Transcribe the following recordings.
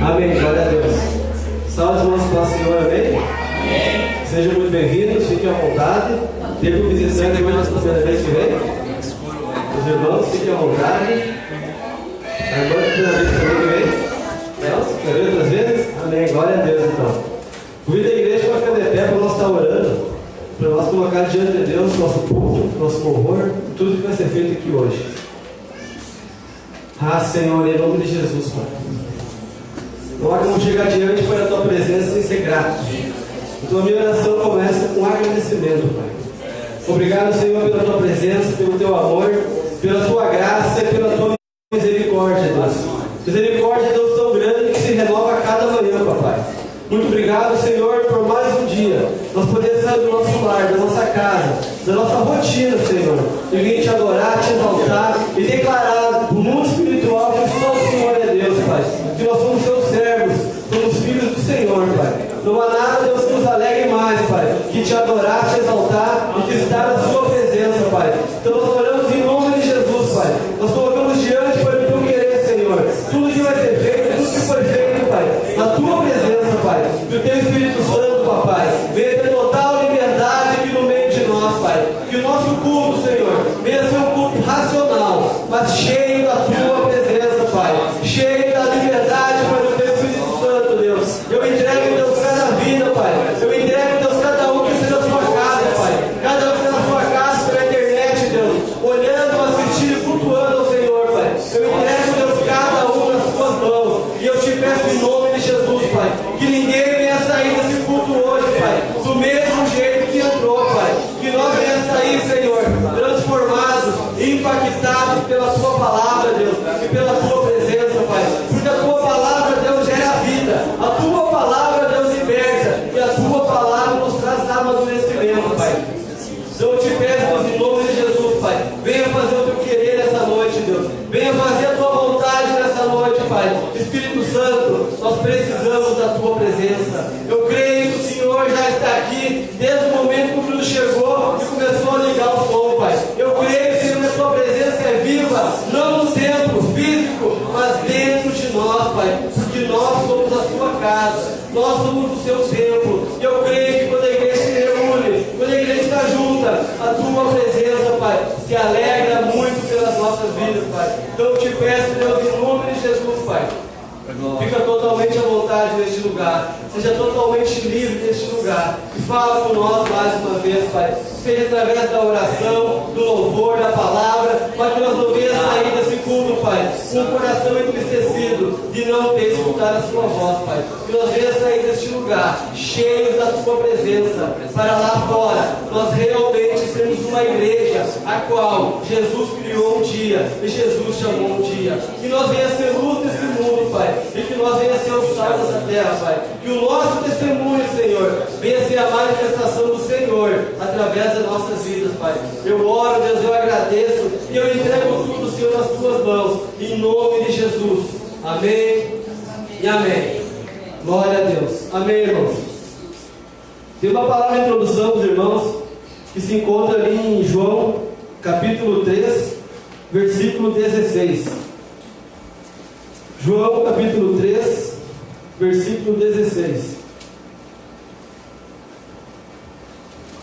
Amém, glória a Deus. Salve os nossos Pai, Senhor, amém? Amém. Sejam muito bem-vindos, fiquem à vontade. Tem um visitante aqui na primeira vez que vem. Os irmãos, fiquem à vontade. A irmã, primeira vez que vem. Não? Quer ver outras vezes? Amém, glória a Deus então. Convido a igreja para ficar de pé, para nós estar orando, para nós colocar diante de Deus nosso culto, nosso louvor, tudo que vai ser feito aqui hoje. Ah, Senhor, em nome de Jesus, Pai. Não há como chegar diante para a Tua presença sem ser grato. Então a minha oração começa com agradecimento, Pai. Obrigado, Senhor, pela Tua presença, pelo Teu amor, pela Tua graça e pela Tua misericórdia, Deus. Misericórdia, Deus, tão grande que se renova a cada manhã, Papai. Muito obrigado, Senhor, por mais um dia. Nós podemos sair do nosso lar, da nossa casa, da nossa rotina, Senhor. E vir te adorar, te exaltar e declarar para o mundo espiritual que só o Senhor é Deus, Pai. Que nós somos seus servos, somos filhos do Senhor, Pai. Não há nada, Deus, que nos alegre mais, Pai, que te adorar, te exaltar e que estar na sua presença, Pai. Então nós oramos em nome de Jesus, Pai. Nós colocamos diante para o teu querer, Senhor. Tudo que vai ser feito, tudo que foi feito, Pai, na tua presença, Pai. Que o teu Espírito Santo, Papai, venha ter total liberdade aqui no meio de nós, Pai. Que o nosso culto, Senhor, venha ser um culto racional, mas cheio da tua presença, Pai. Cheio da liberdade para o teu Espírito Santo, Deus. Eu entrego, Deus, cada vida, Pai. Eu entrego, Deus, cada um que seja na sua casa, Pai. Cada um que seja na sua casa pela internet, Deus. Olhando, assistindo, cultuando ao Senhor, Pai. Eu entrego, Deus, cada um nas suas mãos. E eu te peço em nome de Jesus, Pai, que ninguém venha sair desse culto hoje, Pai, do mesmo jeito que entrou, Pai. Que nós venhamos sair, Senhor, transformados, impactados pela Tua palavra, Deus, e pela Tua presença, Pai. Porque a Tua palavra, Deus, gera vida. A Tua palavra, Deus, liberta. E a Tua palavra nos traz amadurecimento, Pai. Então eu te peço, Deus, em nome de Jesus, Pai, venha fazer o Teu querer nessa noite, Deus. Venha fazer a Tua vontade nessa noite, Pai. Espírito Santo, nós precisamos da Tua presença. Eu creio que o Senhor já está aqui desde o momento que o Bruno chegou e começou a ligar o som, Pai. Eu creio, Senhor, que a Tua presença é viva, não no templo físico, mas dentro de nós, Pai. Porque nós somos a Sua casa, nós somos o Seu templo. E eu creio que quando a igreja se reúne, quando a igreja está junta, a Tua presença, Pai, se alegra muito pelas nossas vidas, Pai. Então eu te peço, Deus, em nome de Jesus, Pai. Fica totalmente à vontade neste lugar. Seja totalmente livre neste lugar. E fala com nós mais uma vez, Pai. Seja através da oração, do louvor, da palavra, para que nós não venhamos sair desse culto, Pai, com o coração entristecido de não ter escutado a Sua voz, Pai. Que nós venhamos sair deste lugar cheios da Tua presença, para lá fora nós realmente sermos uma igreja a qual Jesus criou um dia e Jesus chamou um dia. Que nós venhamos ser luz desse mundo, Pai, e que nós venhamos ser o sal dessa terra, Pai. Que o nosso testemunho, Senhor, venha ser a manifestação do Senhor através das nossas vidas, Pai. Eu oro, Deus, eu agradeço e eu entrego tudo, Senhor, nas Tuas mãos, em nome de Jesus. Amém e amém. Glória a Deus. Amém, irmãos. Tem uma palavra de introdução dos irmãos que se encontra ali em João, capítulo 3, versículo 16. João, capítulo 3, versículo 16.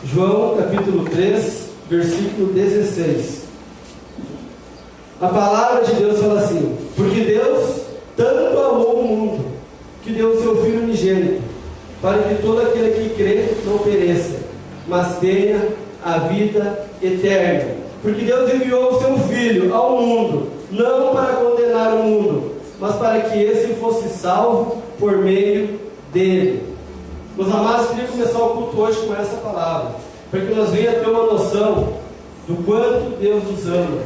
João, capítulo 3, versículo 16. A palavra de Deus fala assim: porque Deus tanto amou o mundo, que deu o seu Filho unigênito, para que todo aquele que crê não pereça, mas tenha a vida eterna. Porque Deus enviou o seu Filho ao mundo, não para condenar o mundo, mas para que esse fosse salvo por meio dele. Meus amados, queria começar o culto hoje com essa palavra, para que nós venhamos ter uma noção do quanto Deus nos ama,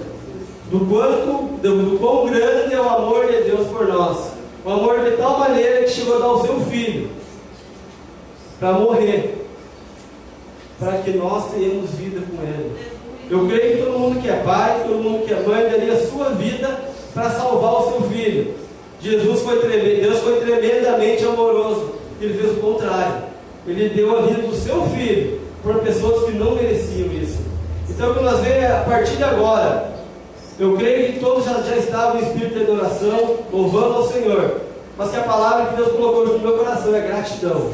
do quão grande é o amor de Deus por nós. O amor de tal maneira que chegou a dar o seu Filho para morrer, para que nós tenhamos vida com Ele. Eu creio que todo mundo que é pai, todo mundo que é mãe, daria a sua vida para salvar o seu filho. Deus foi tremendamente amoroso. Ele fez o contrário. Ele deu a vida do seu filho por pessoas que não mereciam isso. Então, que nós vemos a partir de agora, eu creio que todos já estavam em espírito de adoração, louvando ao Senhor. mas que a palavra que Deus colocou no meu coração é gratidão.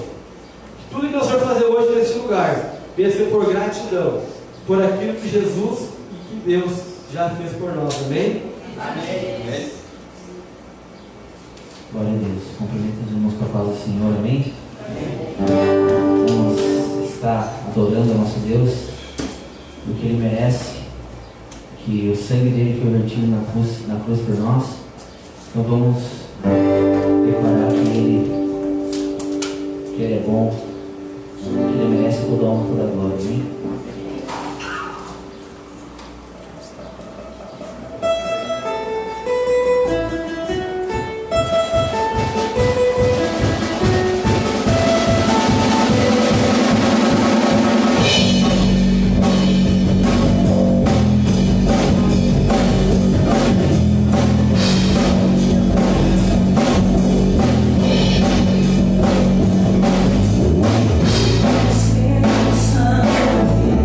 Que tudo que nós vamos fazer hoje neste lugar venha ser por gratidão, por aquilo que Jesus e que Deus já fez por nós. Amém? Amém. Glória a Deus. Cumprimento os irmãos com a paz do Senhor. Amém? Vamos estar adorando o nosso Deus, porque Ele merece, que o sangue dele foi vertido na cruz por nós. Então vamos declarar que Ele é bom, que Ele merece toda a honra, toda a glória. Amém? Sun.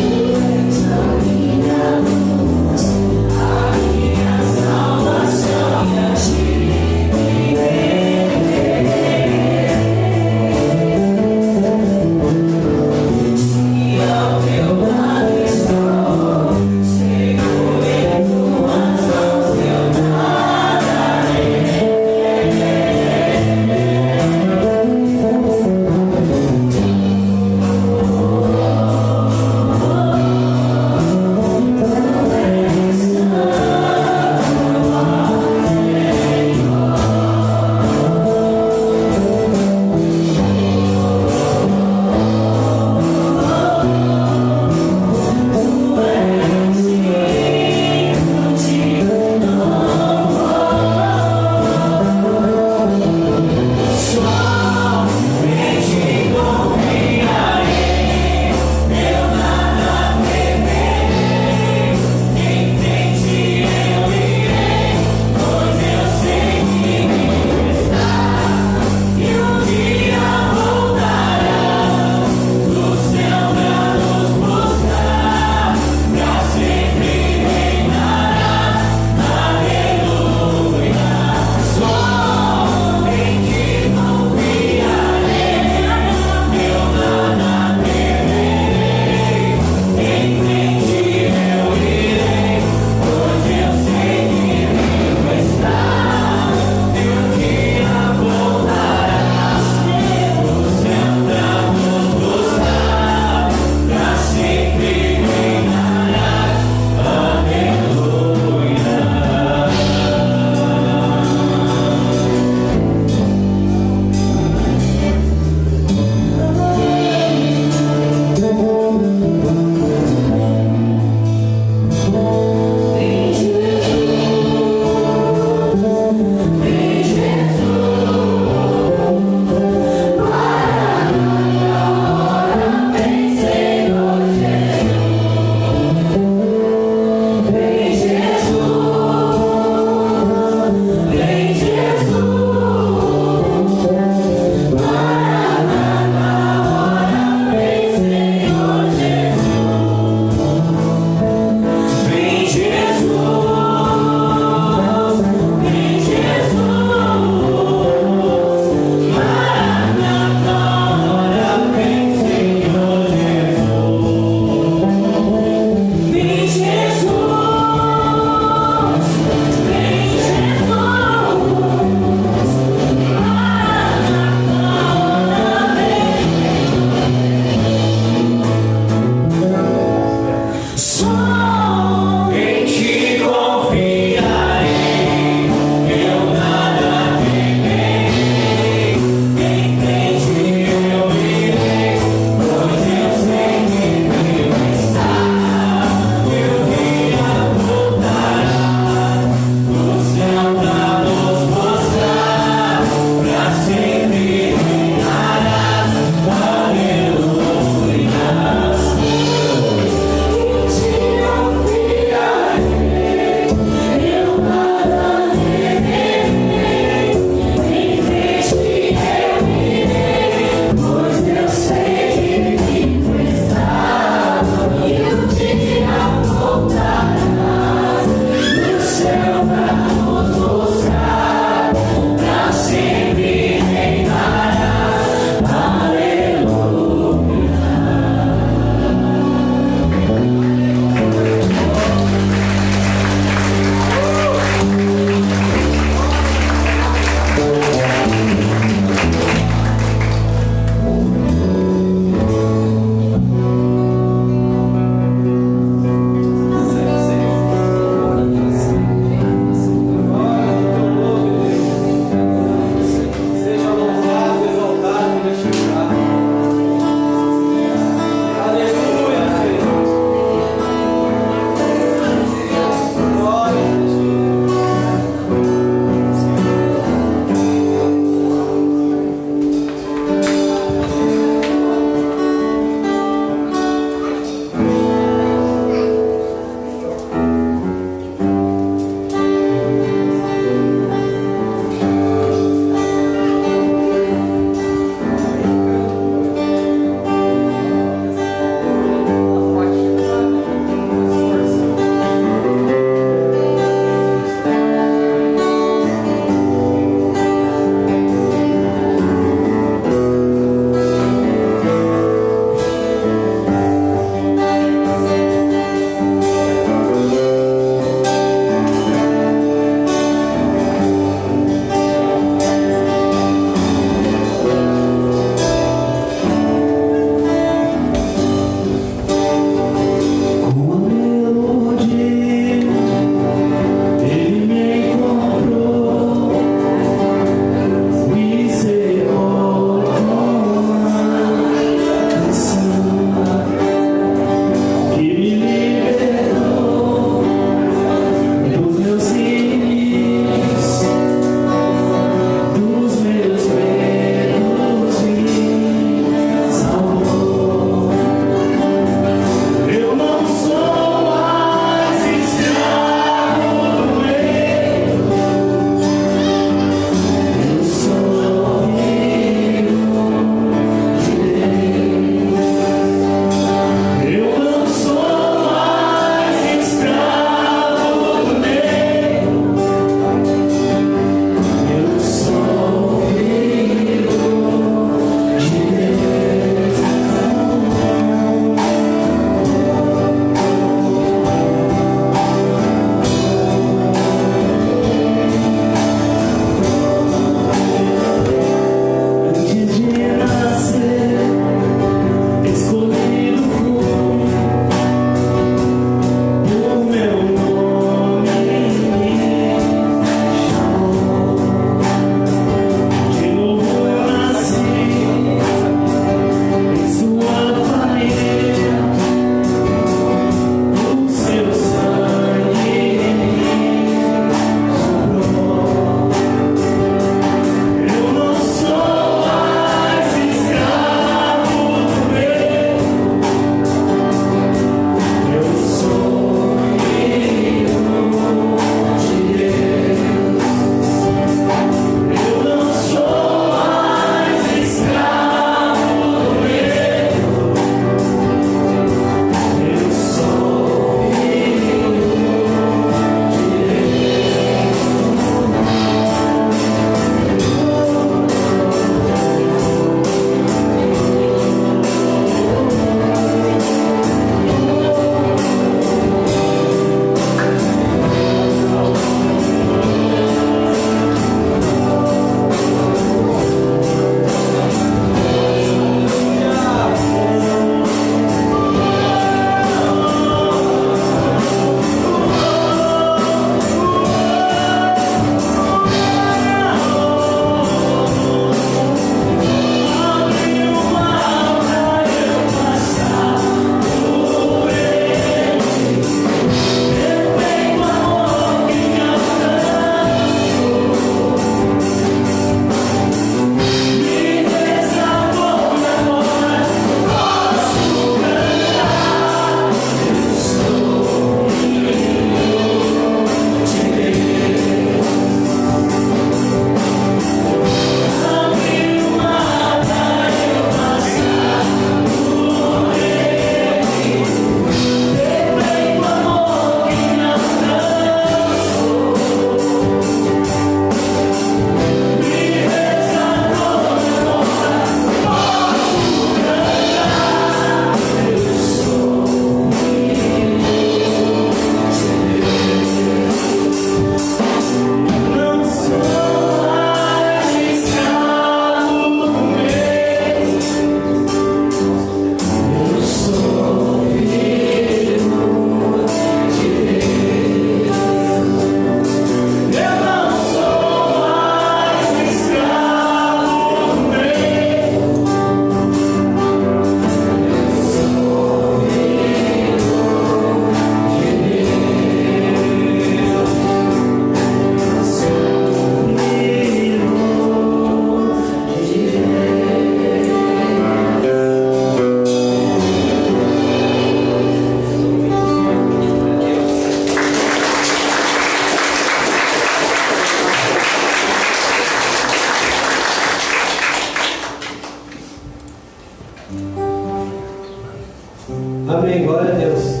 Amém, glória a Deus.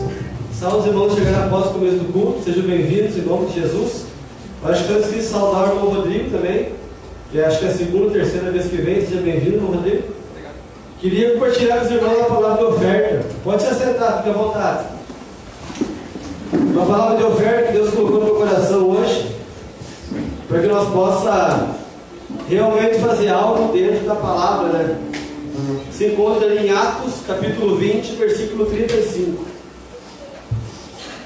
Salve os irmãos chegando após o começo do culto, sejam bem-vindos em nome de Jesus. Acho que eu esqueci de saudar o irmão Rodrigo também, que acho que é a segunda ou terceira vez que vem. Seja bem-vindo, irmão Rodrigo. Queria compartilhar com os irmãos a palavra de oferta. Pode se assentar, fique à vontade. Uma palavra de oferta que Deus colocou no meu coração hoje, para que nós possamos realmente fazer algo dentro da palavra, né? Se encontra em Atos, capítulo 20, versículo 35.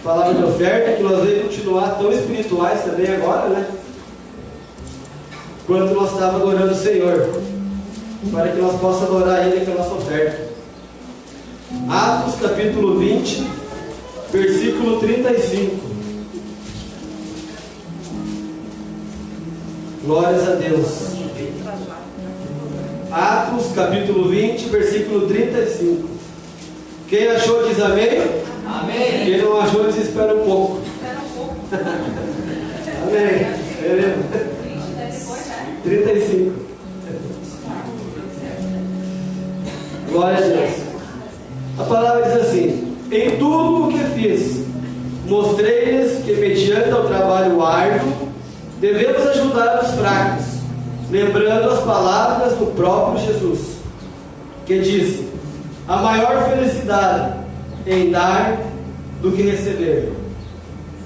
Palavra de oferta, que nós vamos continuar tão espirituais também agora, né? Quanto nós estávamos adorando o Senhor, para que nós possamos adorar Ele com a nossa oferta. Atos, capítulo 20, versículo 35. Glórias a Deus. Atos, capítulo 20, versículo 35. Quem achou diz amém? Amém. Quem não achou diz espera um pouco. Amém. 35. Glória a Deus. A palavra diz assim: em tudo o que fiz, mostrei-lhes que mediante ao trabalho árduo devemos ajudar os fracos, lembrando as palavras do próprio Jesus, que disse: a maior felicidade em dar do que receber.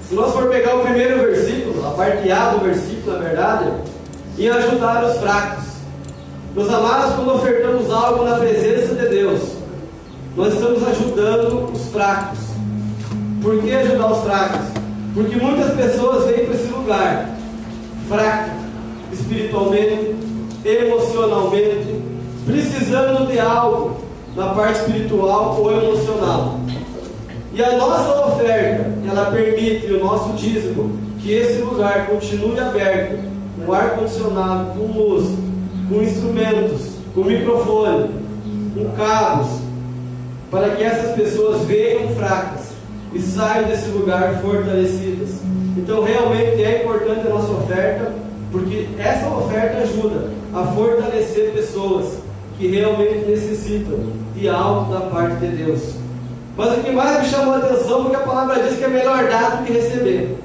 Se nós for pegar o primeiro versículo, a parte A do versículo, na verdade, em ajudar os fracos. Meus amados, quando ofertamos algo na presença de Deus, nós estamos ajudando os fracos. Por que ajudar os fracos? Porque muitas pessoas vêm para esse lugar fraco, espiritualmente, emocionalmente, precisando de algo na parte espiritual ou emocional. E a nossa oferta, ela permite, o nosso dízimo, que esse lugar continue aberto, com ar-condicionado, com luz, com instrumentos, com microfone, com cabos, para que essas pessoas venham fracas e saiam desse lugar fortalecidas. Então realmente é importante a nossa oferta, porque essa oferta ajuda a fortalecer pessoas que realmente necessitam de algo da parte de Deus. Mas o que mais me chamou a atenção, porque a palavra diz que é melhor dar do que receber.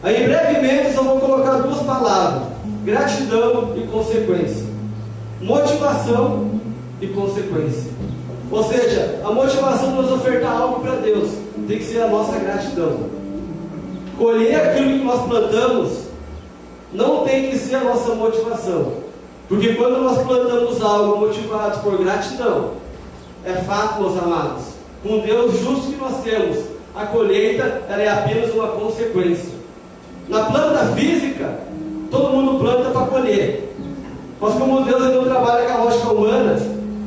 Aí brevemente só vou colocar duas palavras: gratidão e consequência. Motivação e consequência. Ou seja, a motivação de nos ofertar algo para Deus tem que ser a nossa gratidão. Colher aquilo que nós plantamos não tem que ser a nossa motivação, porque quando nós plantamos algo motivados por gratidão, é fato, meus amados, com o Deus justo que nós temos, a colheita ela é apenas uma consequência. Na planta física, todo mundo planta para colher, mas como Deus não trabalha com a lógica humana,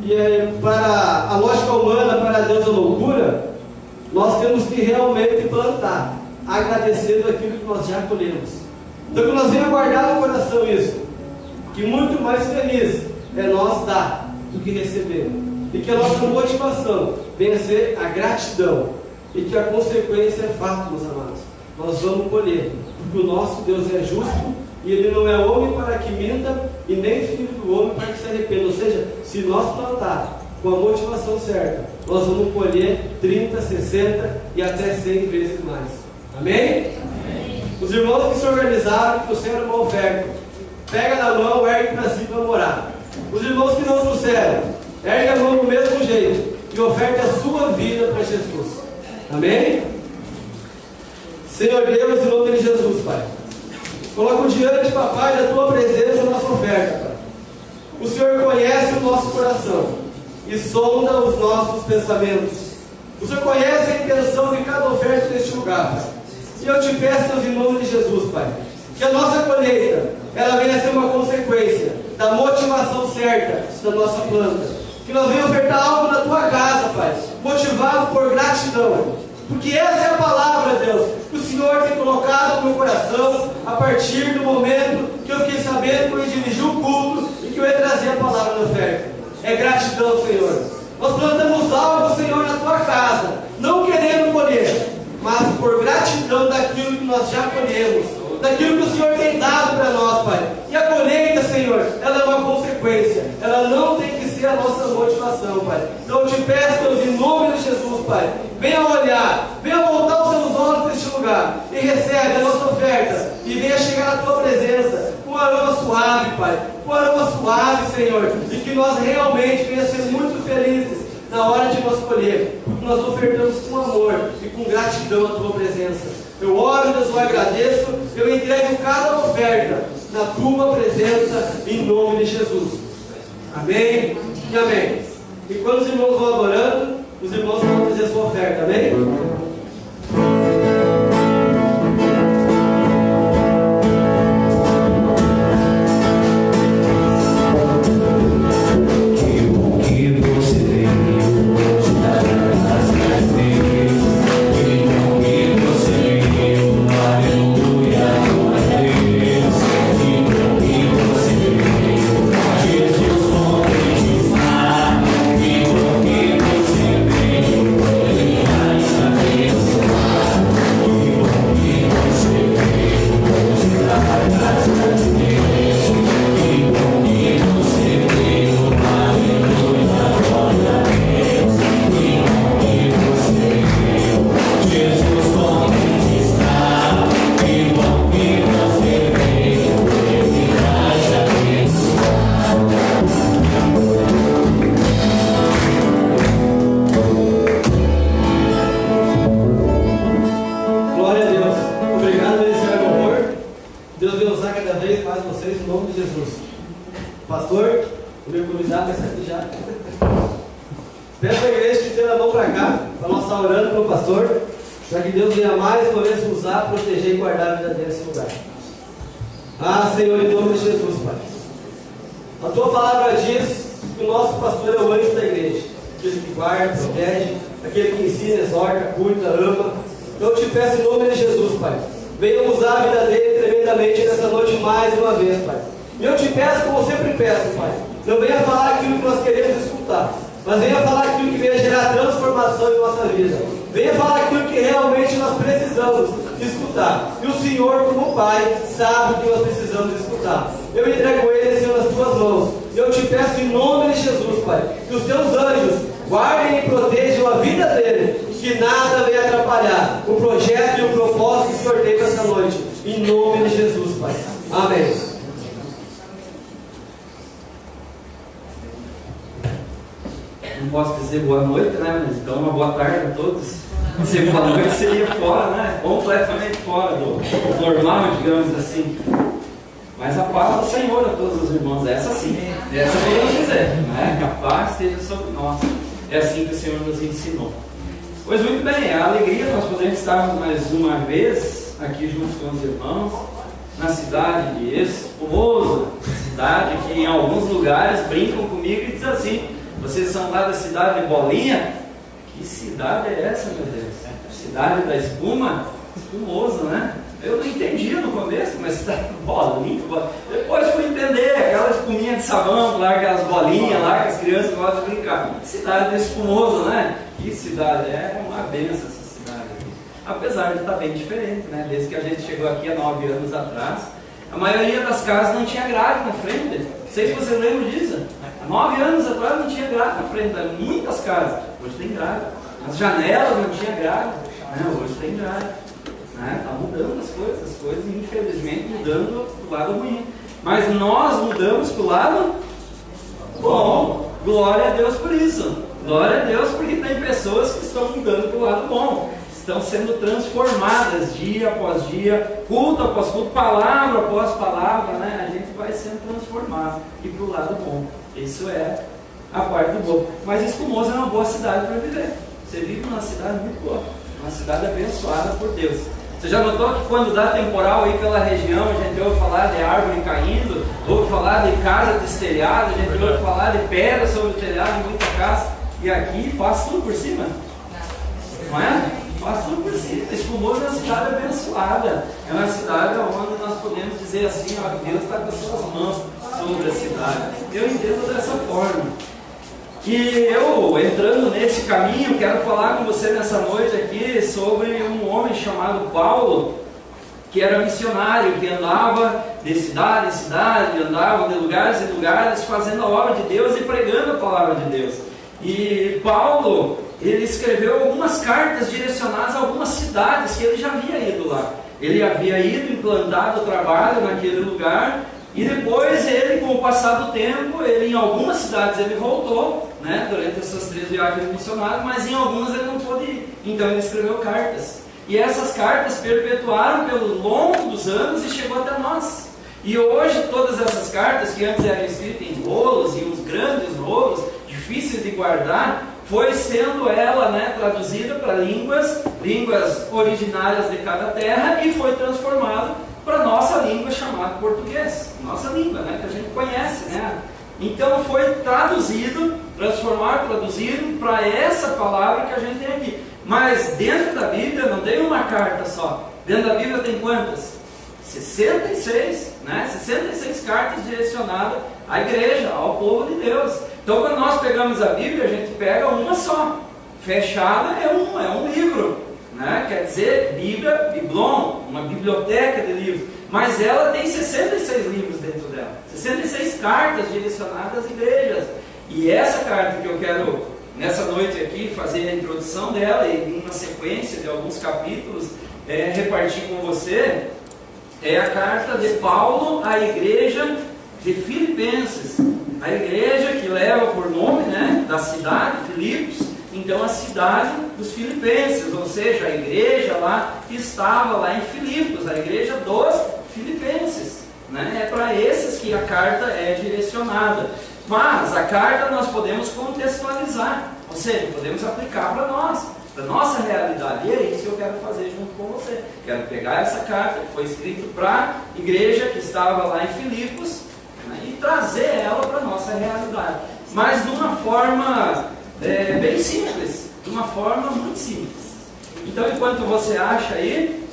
e para a lógica humana, para Deus é loucura, nós temos que realmente plantar, agradecendo aquilo que nós já colhemos. Então que nós venhamos guardar no coração isso, que muito mais feliz é nós dar do que receber, e que a nossa motivação venha a ser a gratidão, e que a consequência é fato, meus amados. Nós vamos colher, porque o nosso Deus é justo, e Ele não é homem para que minta, e nem filho do homem para que se arrependa. Ou seja, se nós plantar com a motivação certa, nós vamos colher 30, 60 e até 100 vezes mais. Amém? Amém. Os irmãos que se organizaram, que trouxeram uma oferta, pega na mão, ergue para si para morar. Os irmãos que não trouxeram, ergue a mão do mesmo jeito e oferte a sua vida para Jesus. Amém? Senhor Deus, em nome de Jesus, Pai, coloco diante, Papai, da Tua presença a nossa oferta, Pai. O Senhor conhece o nosso coração e sonda os nossos pensamentos. O Senhor conhece a intenção de cada oferta neste lugar, Pai. E eu te peço, Deus, em nome de Jesus, Pai, que a nossa colheita, ela venha a ser uma consequência da motivação certa da nossa planta. Que nós venhamos ofertar algo na Tua casa, Pai, motivado por gratidão. Porque essa é a palavra, Deus, que o Senhor tem colocado no meu coração a partir do momento que eu fiquei sabendo que eu ia dirigir o culto e que eu ia trazer a palavra da oferta. É gratidão, Senhor. Nós plantamos algo, Senhor, na Tua casa, não querendo colher, mas por gratidão daquilo que nós já colhemos, daquilo que o Senhor tem dado para nós, Pai. E a colheita, Senhor, ela é uma consequência, ela não tem que ser ser a nossa motivação, Pai. Então eu te peço, Deus, em nome de Jesus, Pai, venha olhar, venha voltar os seus olhos neste lugar e recebe a nossa oferta e venha chegar na tua presença com um aroma suave, Pai, com um aroma suave, Senhor, e que nós realmente venhamos ser muito felizes na hora de nós colher, porque nós ofertamos com amor e com gratidão a tua presença. Eu oro, Deus, eu agradeço, eu entrego cada oferta na tua presença, em nome de Jesus. Amém e amém. E quando os irmãos vão adorando, os irmãos vão fazer a sua oferta, amém? Senhor, em nome de Jesus, Pai. A tua palavra diz que o nosso pastor é o anjo da igreja, aquele que guarda, protege, aquele que ensina, exorta, cuida, ama. Então eu te peço em nome de Jesus, Pai, venha usar a vida dele tremendamente nessa noite mais uma vez, Pai. E eu te peço, como eu sempre peço, Pai, não venha falar aquilo que nós queremos escutar, mas venha falar aquilo que venha gerar transformação em nossa vida. Venha falar aquilo que realmente nós precisamos escutar. E o Senhor, como Pai, sabe o que nós precisamos escutar. Eu entrego ele, Senhor, nas tuas mãos. E eu te peço em nome de Jesus, Pai, que os teus anjos guardem e protejam a vida dele, que nada venha atrapalhar o projeto e o propósito que o Senhor tem para essa noite. Em nome de Jesus, Pai. Amém. Não posso dizer boa noite, né? Mas então uma boa tarde a todos. Dizer boa noite seria fora, né? Completamente fora do normal, digamos assim. Mas a paz do Senhor a todos os irmãos, essa sim, essa podemos dizer, né? Que a paz esteja sobre nós. É assim que o Senhor nos ensinou. Pois muito bem, é a alegria nós podemos estar mais uma vez aqui juntos com os irmãos na cidade de Espumoso, cidade que em alguns lugares brincam comigo e dizem assim: vocês são lá da cidade de Bolinha? Que cidade é essa, meu Deus? Cidade da espuma? Espumoso, né? Eu não entendia no começo, mas cidade de Bolinha. Depois fui entender aquela espuminha de sabão, lá, aquelas bolinhas lá que as crianças gostam de brincar. Cidade de Espumoso, né? Que cidade, é uma benção essa cidade aqui. Apesar de estar bem diferente, né? Desde que a gente chegou aqui há 9 anos atrás, a maioria das casas não tinha grade na frente. Não sei se você lembra disso. Há 9 anos atrás não tinha grade na frente, muitas casas. Hoje tem grade. As janelas não tinha grade, né? Hoje tem grade. Está mudando as coisas infelizmente mudando para o lado ruim. Mas nós mudamos para o lado bom. Glória a Deus por isso. Glória a Deus porque tem pessoas que estão mudando para o lado bom. Estão sendo transformadas dia após dia, culto após culto, palavra após palavra, né? A gente vai sendo transformado e para o lado bom. Isso é a parte do bom. Mas Espumoso é uma boa cidade para viver. Você vive numa cidade muito boa, uma cidade abençoada por Deus. Você já notou que quando dá temporal aí pela região, a gente ouve falar de árvore caindo, ouve falar de casa destelhada, a gente ouve falar de pedra sobre o telhado em muita casa, e aqui passa tudo por cima. Não é? Passa tudo por cima. Espumoso é uma cidade abençoada. É uma cidade onde nós podemos dizer assim, ó, Deus está com as suas mãos sobre a cidade. Eu entendo dessa forma. E eu, entrando nesse caminho, quero falar com você nessa noite aqui sobre um homem chamado Paulo, que era missionário, que andava de cidade em cidade, andavam de lugares em lugares, fazendo a obra de Deus e pregando a palavra de Deus. E Paulo, ele escreveu algumas cartas direcionadas a algumas cidades que ele já havia ido lá. Ele havia ido, implantado o trabalho naquele lugar, e depois ele, com o passar do tempo, ele, em algumas cidades ele voltou, né, durante essas 3 viagens missionárias, mas em algumas ele não pôde ir. Então ele escreveu cartas. E essas cartas perpetuaram pelo longo dos anos e chegou até nós. E hoje todas essas cartas, que antes eram escritas em rolos, e uns grandes rolos, difíceis de guardar, foi sendo ela, né, traduzida para línguas originárias de cada terra, e foi transformada para a nossa língua chamada português. Nossa língua, né, que a gente conhece, né? Então foi traduzido para essa palavra que a gente tem aqui. Mas dentro da Bíblia não tem uma carta só. Dentro da Bíblia tem quantas? 66, né? 66 cartas direcionadas à igreja, ao povo de Deus. Então quando nós pegamos a Bíblia, a gente pega uma só. Fechada é um livro, né? Quer dizer, Bíblia, Biblon, uma biblioteca de livros. Mas ela tem 66 livros dentro dela. 66 cartas direcionadas às igrejas. E essa carta que eu quero, nessa noite aqui, fazer a introdução dela, e em uma sequência de alguns capítulos, repartir com você, é a carta de Paulo à igreja de Filipenses. A igreja que leva por nome, né, da cidade, Filipos, então a cidade dos filipenses, ou seja, a igreja lá que estava lá em Filipos, a igreja dos filipenses, né? É para esses que a carta é direcionada. Mas a carta nós podemos contextualizar, ou seja, podemos aplicar para nós, para nossa realidade. E é isso que eu quero fazer junto com você. Quero pegar essa carta que foi escrita para a igreja que estava lá em Filipos, né, e trazer ela para a nossa realidade. Mas de uma forma bem simples, de uma forma muito simples. Então, enquanto você acha aí,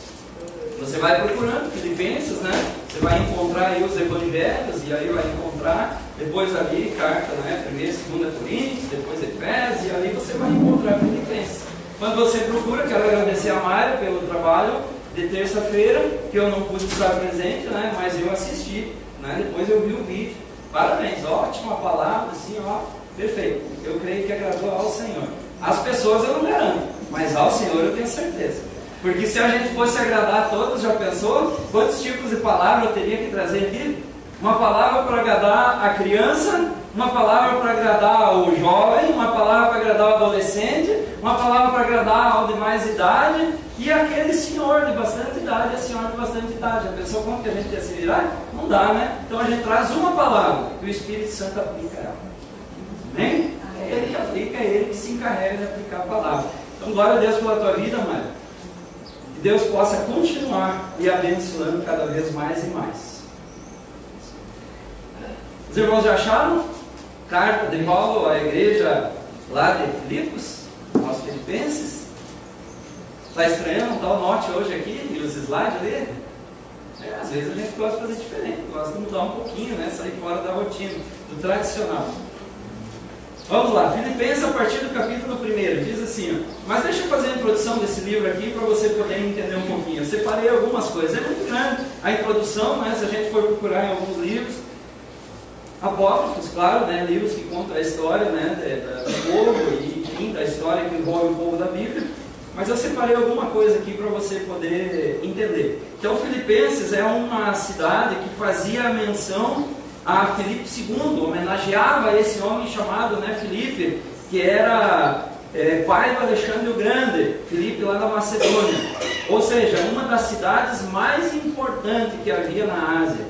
você vai procurando Filipenses, né? Você vai encontrar aí os evangelhos, e aí vai encontrar depois ali carta, né? 1ª e 2ª Coríntios, depois Efésios, e ali você vai encontrar Filipenses. Quando você procura, quero agradecer a Mayra pelo trabalho de terça-feira, que eu não pude estar presente, né? Mas eu assisti, né? Depois eu vi o vídeo. Parabéns, ótima palavra, assim, ó, perfeito. Eu creio que agradou ao Senhor. As pessoas eu não garanto, mas ao Senhor eu tenho certeza. Porque se a gente fosse agradar a todos, já pensou quantos tipos de palavra eu teria que trazer aqui? Uma palavra para agradar a criança, uma palavra para agradar o jovem, uma palavra para agradar o adolescente, uma palavra para agradar ao de mais idade, e aquele senhor de bastante idade, a senhora de bastante idade. Já pensou como que a gente ia se virar? Não dá, né? Então a gente traz uma palavra e o Espírito Santo aplica ela. Amém? É ele que aplica, é ele que se encarrega de aplicar a palavra. Então glória a Deus pela tua vida, Mário. Que Deus possa continuar lhe abençoando cada vez mais e mais. Os irmãos já acharam? Carta de Paulo à igreja lá de Filipos, aos filipenses. Está estranhando? Está o note hoje aqui e os slides ali? Às vezes a gente gosta de fazer diferente, gosta de mudar um pouquinho, né? Sair fora da rotina, do tradicional. Vamos lá, Filipenses a partir do capítulo 1, diz assim, ó, mas deixa eu fazer a introdução desse livro aqui para você poder entender um pouquinho. Eu separei algumas coisas, é muito grande a introdução, né? Se a gente for procurar em alguns livros, apócrifos, claro, né? Livros que contam a história, né? do povo e, enfim, da história que envolve o povo da Bíblia. Mas eu separei alguma coisa aqui para você poder entender. Então, Filipenses é uma cidade que fazia menção a Filipe II, homenageava esse homem chamado, né, Filipe, que era pai do Alexandre o Grande, Filipe lá da Macedônia. Ou seja, uma das cidades mais importantes que havia na Ásia.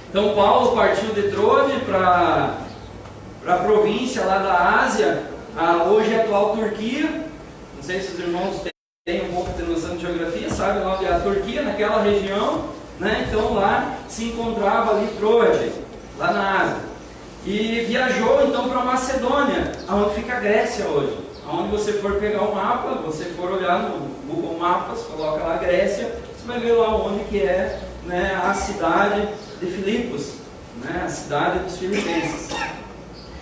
Então, Paulo partiu de Troade para a província lá da Ásia, hoje a atual Turquia. Não sei se os irmãos têm um pouco de noção de geografia, sabem lá onde é a Turquia, naquela região, né? Então lá se encontrava ali Troade, lá na Ásia. E viajou então para a Macedônia, onde fica a Grécia hoje. Onde você for pegar o mapa, você for olhar no Google Maps, coloca lá Grécia, você vai ver lá onde que é, né, a cidade de Filipos, né, a cidade dos filipenses.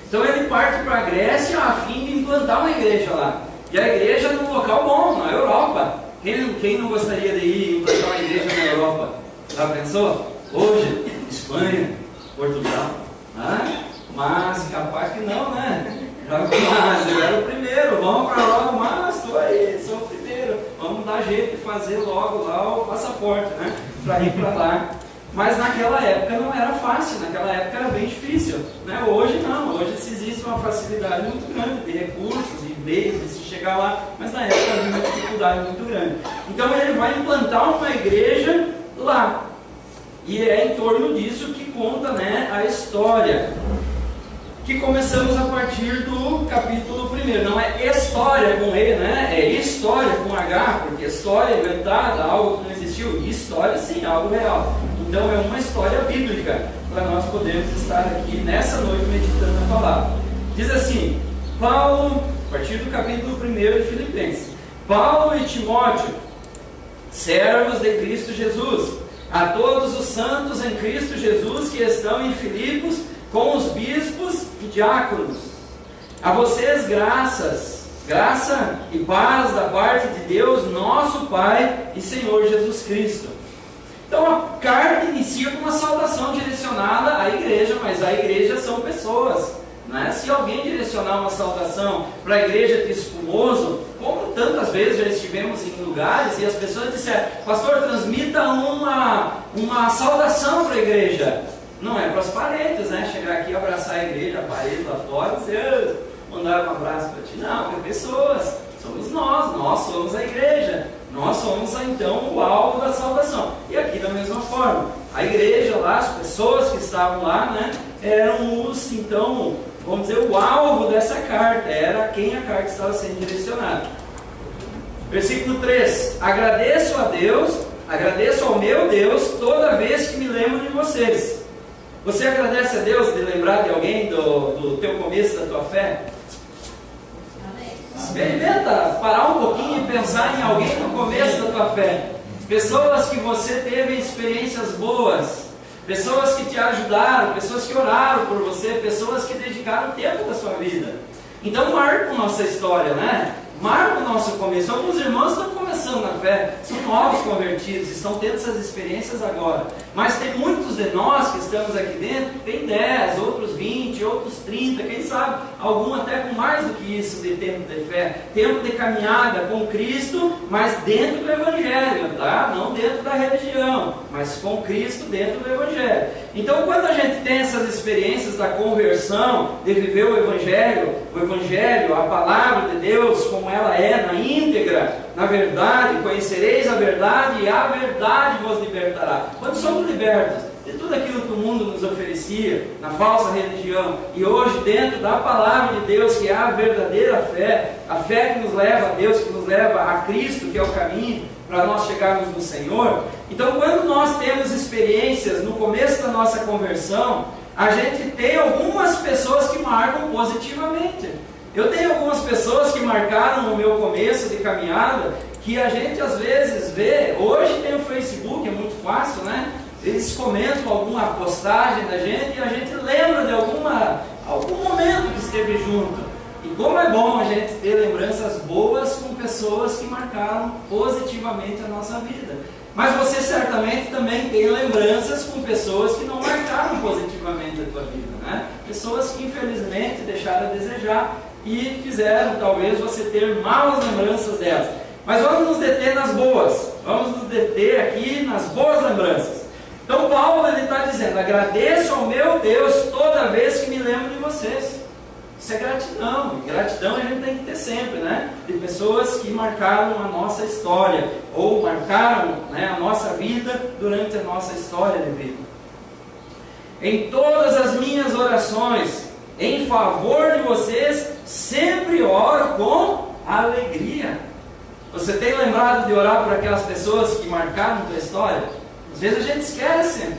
Então ele parte para a Grécia a fim de implantar uma igreja lá. E a igreja num local bom, na Europa. Quem não gostaria de ir implantar uma igreja na Europa? Já pensou? hoje, Espanha, Portugal, né? Mas capaz que não, né? Mas eu era o primeiro, vamos para logo, mas estou aí, sou o primeiro, vamos dar jeito de fazer logo lá o passaporte, né? Para ir para lá. Mas naquela época não era fácil, naquela época era bem difícil, né? Hoje não, hoje existe uma facilidade muito grande de recursos e meios de se chegar lá, mas na época havia uma dificuldade muito grande. Então ele vai implantar uma igreja lá, e é em torno disso que conta, né, a história, que começamos a partir do capítulo 1. Não é história com E, né? É história com H, porque história inventada, algo que não existiu. História sim, algo real. Então é uma história bíblica, para nós podermos estar aqui nessa noite meditando a palavra. Diz assim, Paulo, a partir do capítulo 1 de Filipenses: Paulo e Timóteo, servos de Cristo Jesus, a todos os santos em Cristo Jesus que estão em Filipos, com os bispos e diáconos. A vocês graça e paz da parte de Deus, nosso Pai e Senhor Jesus Cristo. Então a carta inicia com uma saudação direcionada à igreja, mas a igreja são pessoas, né? Se alguém direcionar uma saudação para a igreja de Espumoso, como tantas vezes já estivemos em lugares e as pessoas disseram: pastor, transmita uma saudação para a igreja. Não é para os parentes, né? Chegar aqui, abraçar a igreja, a parede lá fora, dizer, mandar um abraço para ti. Não, é pessoas, somos nós somos a igreja, nós somos então o alvo da salvação. E aqui da mesma forma, a igreja lá, as pessoas que estavam lá, né, eram os, então, vamos dizer, o alvo dessa carta, era a quem a carta estava sendo direcionada. Versículo 3: agradeço a Deus, agradeço ao meu Deus toda vez que me lembro de vocês. Você agradece a Deus de lembrar de alguém do teu começo da tua fé? Experimenta parar um pouquinho e pensar em alguém no começo da tua fé. Pessoas que você teve experiências boas, pessoas que te ajudaram, pessoas que oraram por você, pessoas que dedicaram tempo da sua vida. Então marca a nossa história, né? Marca o nosso começo. Alguns irmãos estão começando na fé, são novos convertidos, estão tendo essas experiências agora. Mas tem muitos de nós que estamos aqui dentro, tem 10, outros 20, outros 30, quem sabe, algum até com mais do que isso de tempo de fé, tempo de caminhada com Cristo, mas dentro do Evangelho, tá? Não dentro da religião, mas com Cristo dentro do Evangelho. Então quando a gente tem essas experiências da conversão, de viver o Evangelho, a palavra de Deus, como ela é na íntegra, na verdade, conhecereis a verdade e a verdade vos libertará. Quando somos libertos de tudo aquilo que o mundo nos oferecia, na falsa religião, e hoje dentro da palavra de Deus, que é a verdadeira fé, a fé que nos leva a Deus, que nos leva a Cristo, que é o caminho para nós chegarmos no Senhor. Então quando nós temos experiências no começo da nossa conversão, a gente tem algumas pessoas que marcam positivamente. Eu tenho algumas pessoas que marcaram o meu começo de caminhada, que a gente às vezes vê, hoje tem o Facebook, é muito fácil, né? Eles comentam alguma postagem da gente e a gente lembra de algum momento que esteve junto. E como é bom a gente ter lembranças boas com pessoas que marcaram positivamente a nossa vida. Mas você certamente também tem lembranças com pessoas que não marcaram positivamente a tua vida, né? Pessoas que infelizmente deixaram a desejar e fizeram talvez você ter malas lembranças delas. Mas vamos nos deter nas boas, vamos nos deter aqui nas boas lembranças. Então Paulo está dizendo: agradeço ao meu Deus toda vez que me lembro de vocês. Isso é gratidão, e gratidão a gente tem que ter sempre, né? De pessoas que marcaram a nossa história, ou marcaram, né, a nossa vida durante a nossa história de vida. Em todas as minhas orações em favor de vocês, sempre oro com alegria. Você tem lembrado de orar por aquelas pessoas que marcaram a tua história? Às vezes a gente esquece,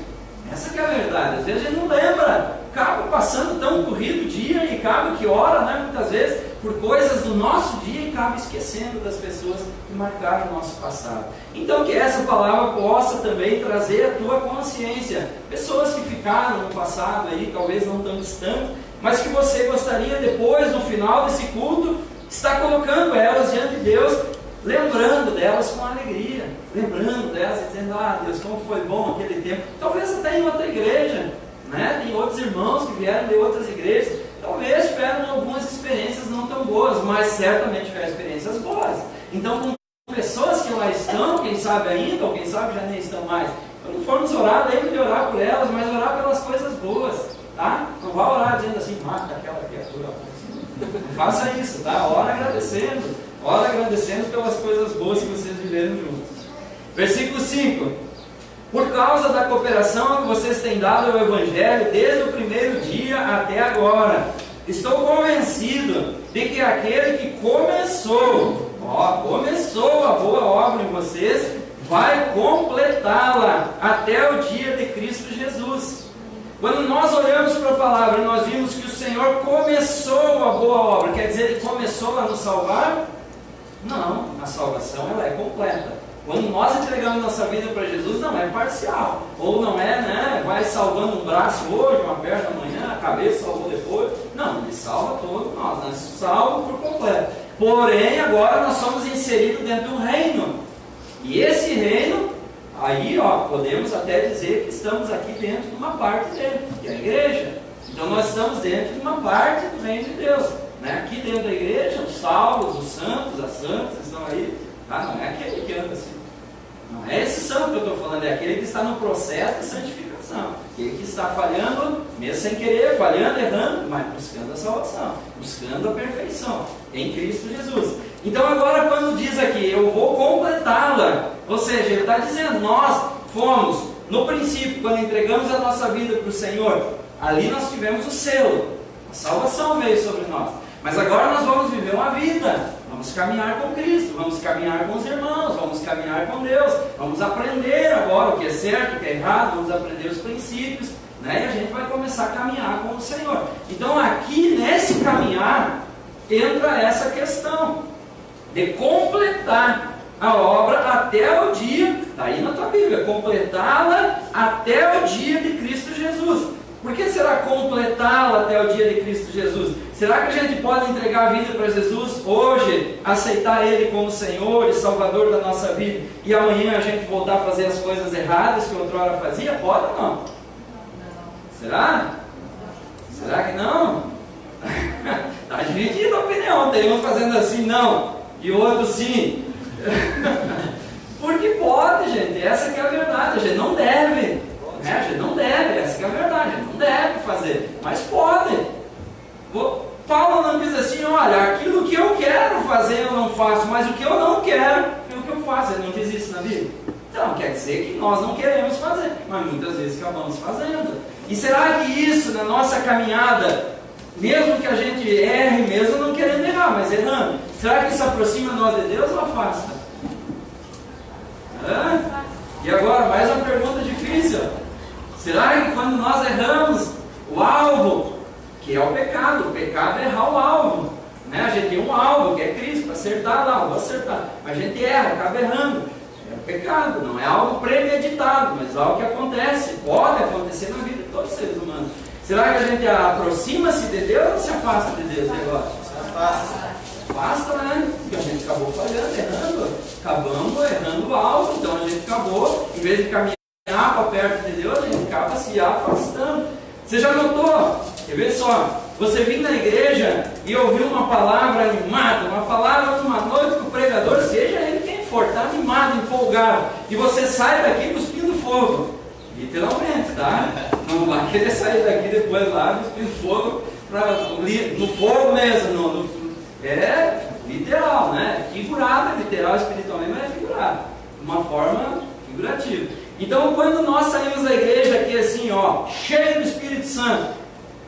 essa que é a verdade, às vezes a gente não lembra, acaba passando tão corrido o dia e acaba que ora, né, muitas vezes, por coisas do nosso dia e acaba esquecendo das pessoas que marcaram o nosso passado. Então que essa palavra possa também trazer a tua consciência, pessoas que ficaram no passado aí, talvez não tão distante, mas que você gostaria depois, no final desse culto, estar colocando elas diante de Deus, lembrando delas com alegria, lembrando delas e dizendo, ah Deus, como foi bom aquele tempo. Talvez até em outra igreja, né? Tem outros irmãos que vieram de outras igrejas, talvez tiveram algumas experiências não tão boas, mas certamente tiveram experiências boas. Então, com pessoas que lá estão, quem sabe ainda, ou quem sabe já nem estão mais, quando formos orar, lembre de orar por elas, mas orar pelas coisas boas, tá? Não vá orar dizendo assim, mata aquela criatura. Não faça isso, tá? Ora agradecendo pelas coisas boas que vocês viveram juntos. Versículo 5. Por causa da cooperação que vocês têm dado ao Evangelho desde o primeiro dia até agora, estou convencido de que aquele que começou a boa obra em vocês, vai completá-la até o dia de Cristo Jesus. Quando nós olhamos para a palavra, nós vimos que o Senhor começou a boa obra. Quer dizer, Ele começou a nos salvar? Não, a salvação ela é completa. Quando nós entregamos nossa vida para Jesus, não é parcial. Ou não é, né, vai salvando um braço hoje, uma perna amanhã, a cabeça salvou depois. Não, Ele salva todos nós, né? Salva por completo. Porém, agora nós somos inseridos dentro de um reino. E esse reino, aí podemos até dizer que estamos aqui dentro de uma parte dele, que é a igreja. Então nós estamos dentro de uma parte do reino de Deus, né? Aqui dentro da igreja, os salvos, os santos, as santas estão aí. Não é aquele que anda assim. Não é esse santo que eu estou falando, é aquele que está no processo de santificação. Aquele que está falhando, mesmo sem querer, falhando, errando, mas buscando a salvação, buscando a perfeição em Cristo Jesus. Então agora quando diz aqui, eu vou completá-la, ou seja, ele está dizendo, nós fomos, no princípio, quando entregamos a nossa vida para o Senhor, ali nós tivemos o selo, a salvação veio sobre nós. Mas agora nós vamos viver uma vida, vamos caminhar com Cristo, vamos caminhar com os irmãos, vamos caminhar com Deus, vamos aprender agora o que é certo, o que é errado, vamos aprender os princípios, né? E a gente vai começar a caminhar com o Senhor. Então aqui nesse caminhar entra essa questão de completar a obra até o dia, está aí na tua Bíblia, completá-la até o dia de Cristo Jesus. Por que será completá-la até o dia de Cristo Jesus? Será que a gente pode entregar a vida para Jesus hoje, aceitar Ele como Senhor e Salvador da nossa vida, e amanhã a gente voltar a fazer as coisas erradas que outrora fazia? Pode ou não? Será? Será que não? Está dividida a opinião, tem uns fazendo assim não, e outros sim. Porque pode, gente, essa que é a verdade, a gente não deve. A gente não deve, essa que é a verdade, a gente não deve fazer, mas pode. Paulo não diz assim, olha, aquilo que eu quero fazer eu não faço, mas o que eu não quero é o que eu faço. Ele não diz isso na Bíblia? Então, quer dizer que nós não queremos fazer, mas muitas vezes acabamos fazendo. E será que isso na nossa caminhada, mesmo que a gente erre, mesmo não querendo errar, mas errando, será que isso aproxima nós de Deus ou afasta? E agora, mais uma pergunta difícil. Será que quando nós erramos o alvo, que é o pecado é errar o alvo, né? A gente tem um alvo, que é Cristo, para acertar lá, vou acertar, mas a gente erra, acaba errando, é o pecado, não é algo premeditado, mas algo que acontece, pode acontecer na vida de todos os seres humanos. Será que a gente aproxima-se de Deus ou se afasta de Deus agora? Se afasta, né? Porque a gente acabou falhando, acabamos errando o alvo, então a gente acabou, em vez de caminhar para perto de Deus, a gente acaba se afastando. Você já notou? Quer ver só? Você vir na igreja e ouvir uma palavra animada, uma palavra numa noite que o pregador, seja ele quem for, está animado, empolgado, e você sai daqui cuspindo fogo, literalmente, tá? Não vai querer sair daqui depois lá cuspindo fogo, no fogo mesmo, é literal, né? Figurado, literal, espiritualmente, mas é figurado, de uma forma figurativa. Então, quando nós saímos da igreja aqui assim, cheio do Espírito Santo,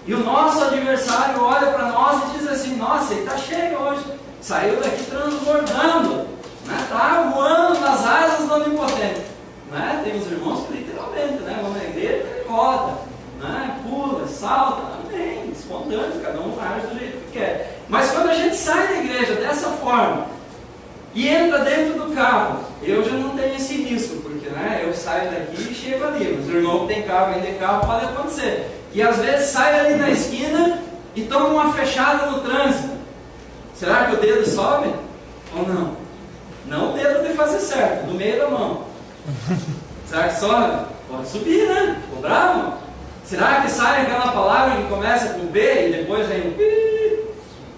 e o nosso adversário olha para nós e diz assim, nossa, ele está cheio hoje, saiu daqui transbordando, né? Está voando nas asas do Onipotente, né? Tem uns irmãos que literalmente, né, vão na igreja e corta, né? Pula, salta, amém, espontâneo, cada um age do jeito que quer. Mas quando a gente sai da igreja dessa forma, e entra dentro do carro, eu já não tenho esse risco, porque, né, eu saio daqui e chego ali. Os irmãos que tem carro, vem de carro, pode acontecer. E às vezes sai ali na esquina e toma uma fechada no trânsito. Será que o dedo sobe? Ou não? Não o dedo de fazer certo, no meio da mão. Será que sobe? Pode subir, né? Ficou bravo? Será que sai aquela palavra que começa com B e depois vem o P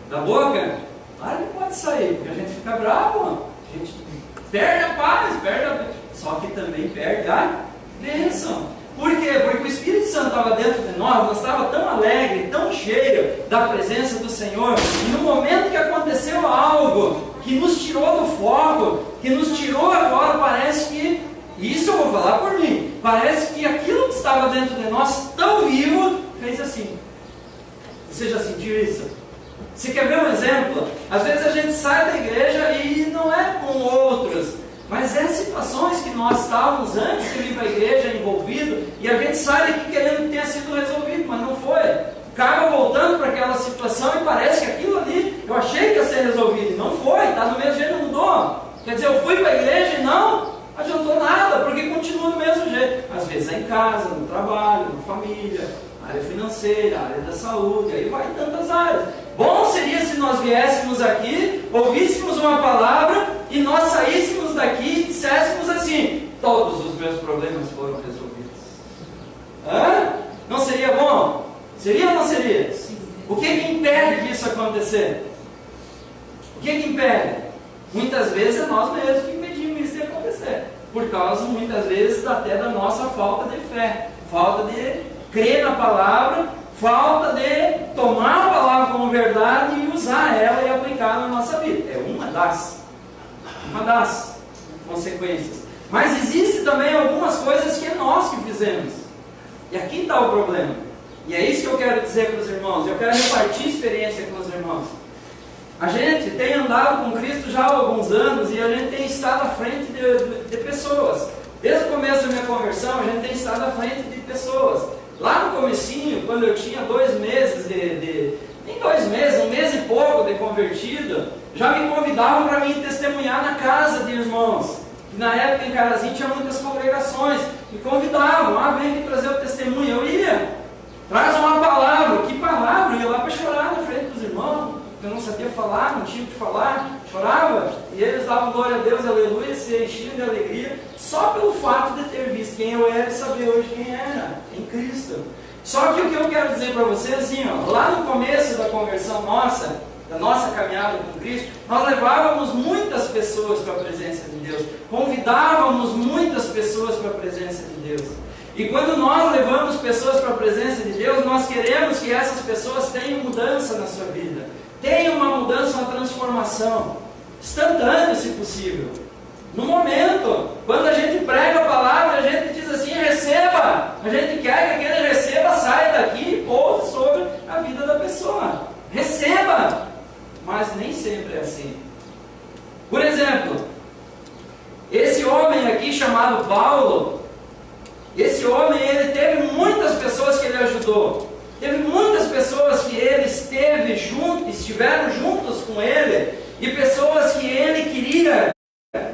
da boca? Claro que pode sair, porque a gente fica bravo, a gente perde a paz, só que também perde a bênção. Por quê? Porque o Espírito Santo estava dentro de nós estava tão alegre, tão cheio da presença do Senhor, e no momento que aconteceu algo que nos tirou do foco, que nos tirou agora, parece que, isso eu vou falar por mim, parece que aquilo que estava dentro de nós, tão vivo, fez assim. Você já sentiu isso? Você quer ver um exemplo? Às vezes a gente sai da igreja e não é com outros, mas é situações que nós estávamos antes de vir para a igreja envolvido, e a gente sai daqui querendo que tenha sido resolvido, mas não foi. Acaba voltando para aquela situação e parece que aquilo ali, eu achei que ia ser resolvido, e não foi, está do mesmo jeito, não mudou. Quer dizer, eu fui para a igreja e não adiantou nada, porque continua do mesmo jeito. Às vezes é em casa, no trabalho, na família, área financeira, área da saúde, aí vai em tantas áreas. Bom seria se nós viéssemos aqui, ouvíssemos uma palavra e nós saíssemos daqui e disséssemos assim: todos os meus problemas foram resolvidos. Hã? Não seria bom? Seria ou não seria? Sim. O que impede disso acontecer? O que impede? Muitas vezes é nós mesmos que impedimos isso de acontecer, por causa muitas vezes até da nossa falta de fé, falta de crer na palavra, falta de tomar a palavra como verdade e usar ela e aplicar na nossa vida. É uma das consequências. Mas existe também algumas coisas que é nós que fizemos. E aqui está o problema. E é isso que eu quero dizer para os irmãos. Eu quero repartir experiência com os irmãos. A gente tem andado com Cristo já há alguns anos e a gente tem estado à frente de pessoas. Desde o começo da minha conversão, a gente tem estado à frente de pessoas. Lá no comecinho, quando eu tinha 2 meses nem 2 meses, 1 mês e pouco de convertido, já me convidavam para mim testemunhar na casa de irmãos. E na época em Carazinho tinha muitas congregações. Me convidavam, vem aqui trazer o testemunho. Eu ia, traz uma palavra. Que palavra? Eu ia lá para chorar na frente dos irmãos. Eu não sabia falar, não tinha o que falar, chorava, e eles davam glória a Deus, aleluia, se enchiam de alegria, só pelo fato de ter visto quem eu era e saber hoje quem era, em Cristo. Só que o que eu quero dizer para vocês, assim, lá no começo da conversão nossa, da nossa caminhada com Cristo, nós levávamos muitas pessoas para a presença de Deus, convidávamos muitas pessoas para a presença de Deus. E quando nós levamos pessoas para a presença de Deus, nós queremos que essas pessoas tenham mudança na sua vida. Tenha uma mudança, uma transformação, instantânea se possível. No momento, quando a gente prega a palavra, a gente diz assim: receba. A gente quer que aquele receba, saia daqui e pouse sobre a vida da pessoa. Receba. Mas nem sempre é assim. Por exemplo, esse homem aqui chamado Paulo, esse homem, ele teve muitas pessoas que ele ajudou. Teve muitas pessoas que ele esteve junto, estiveram juntos com ele, e pessoas que ele queria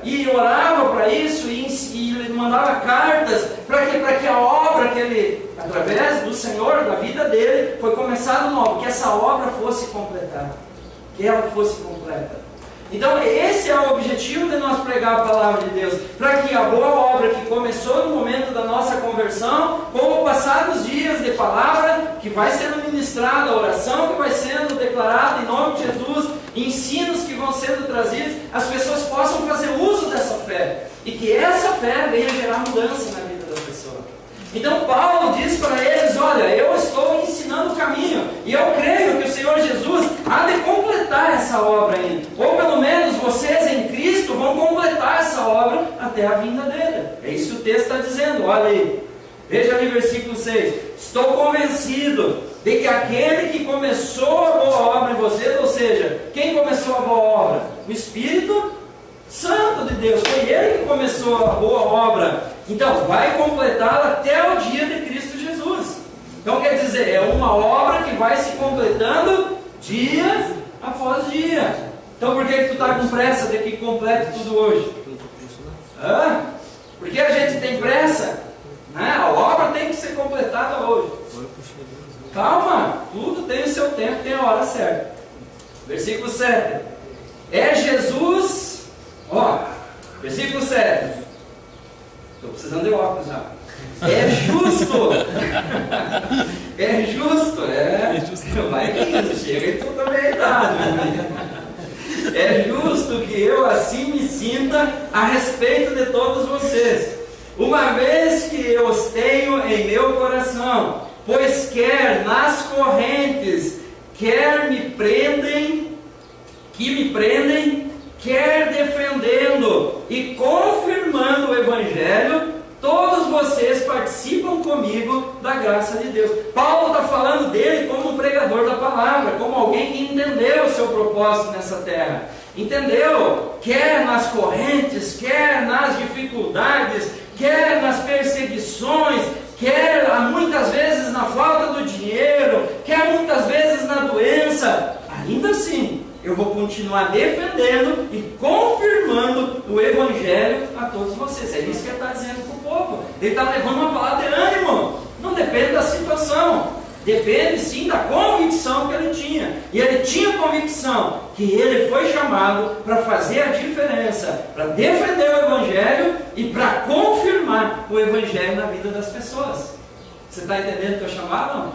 e orava para isso, e ele mandava cartas para que a obra que ele, através do Senhor, da vida dele, foi começada nova, que essa obra fosse completada, que ela fosse completa. Então esse é o objetivo de nós pregar a palavra de Deus, para que a boa obra que começou no momento da nossa conversão, com o passar dos dias de palavra, que vai sendo ministrada, a oração que vai sendo declarada em nome de Jesus, ensinos que vão sendo trazidos, as pessoas possam fazer uso dessa fé, e que essa fé venha gerar mudança na vida da pessoa. Então Paulo diz para eles: olha, eu estou ensinando o caminho, e eu creio que o Senhor Jesus há de completar essa obra ainda, ou pelo menos vocês em Cristo vão completar essa obra até a vinda dele. É isso que o texto está dizendo, olha aí, veja ali versículo 6, estou convencido de que aquele que começou a boa obra em vocês, ou seja, quem começou a boa obra? O Espírito Santo de Deus, foi ele que começou a boa obra, então vai completá-la até o dia de Cristo Jesus. Então quer dizer, é uma obra que vai se completando dia após dia. Então por que tu está com pressa de que complete tudo hoje? Porque a gente tem pressa? A obra tem que ser completada hoje. Calma, tudo tem o seu tempo, tem a hora certa. Versículo 7. É Jesus Ó, versículo 7. Estou precisando de óculos já. É justo. É justo. Vai indo, chega e tu também é idade. É justo que eu assim me sinta a respeito de todos vocês, uma vez que eu os tenho em meu coração, pois quer nas correntes, quer me prendem, quer defendendo e confirmando o Evangelho, todos vocês participam comigo da graça de Deus. Paulo está falando dele como um pregador da palavra, como alguém que entendeu o seu propósito nessa terra. Entendeu? Quer nas correntes, quer nas dificuldades, quer nas perseguições, quer muitas vezes na falta do dinheiro, quer muitas vezes na doença. Ainda assim, eu vou continuar defendendo e confirmando o Evangelho a todos vocês. É isso que ele está dizendo para o povo. Ele está levando uma palavra de ânimo. Não depende da situação. Depende sim da convicção que ele tinha. E ele tinha convicção que ele foi chamado para fazer a diferença, para defender o Evangelho e para confirmar o Evangelho na vida das pessoas. Você está entendendo o que é chamado? Não?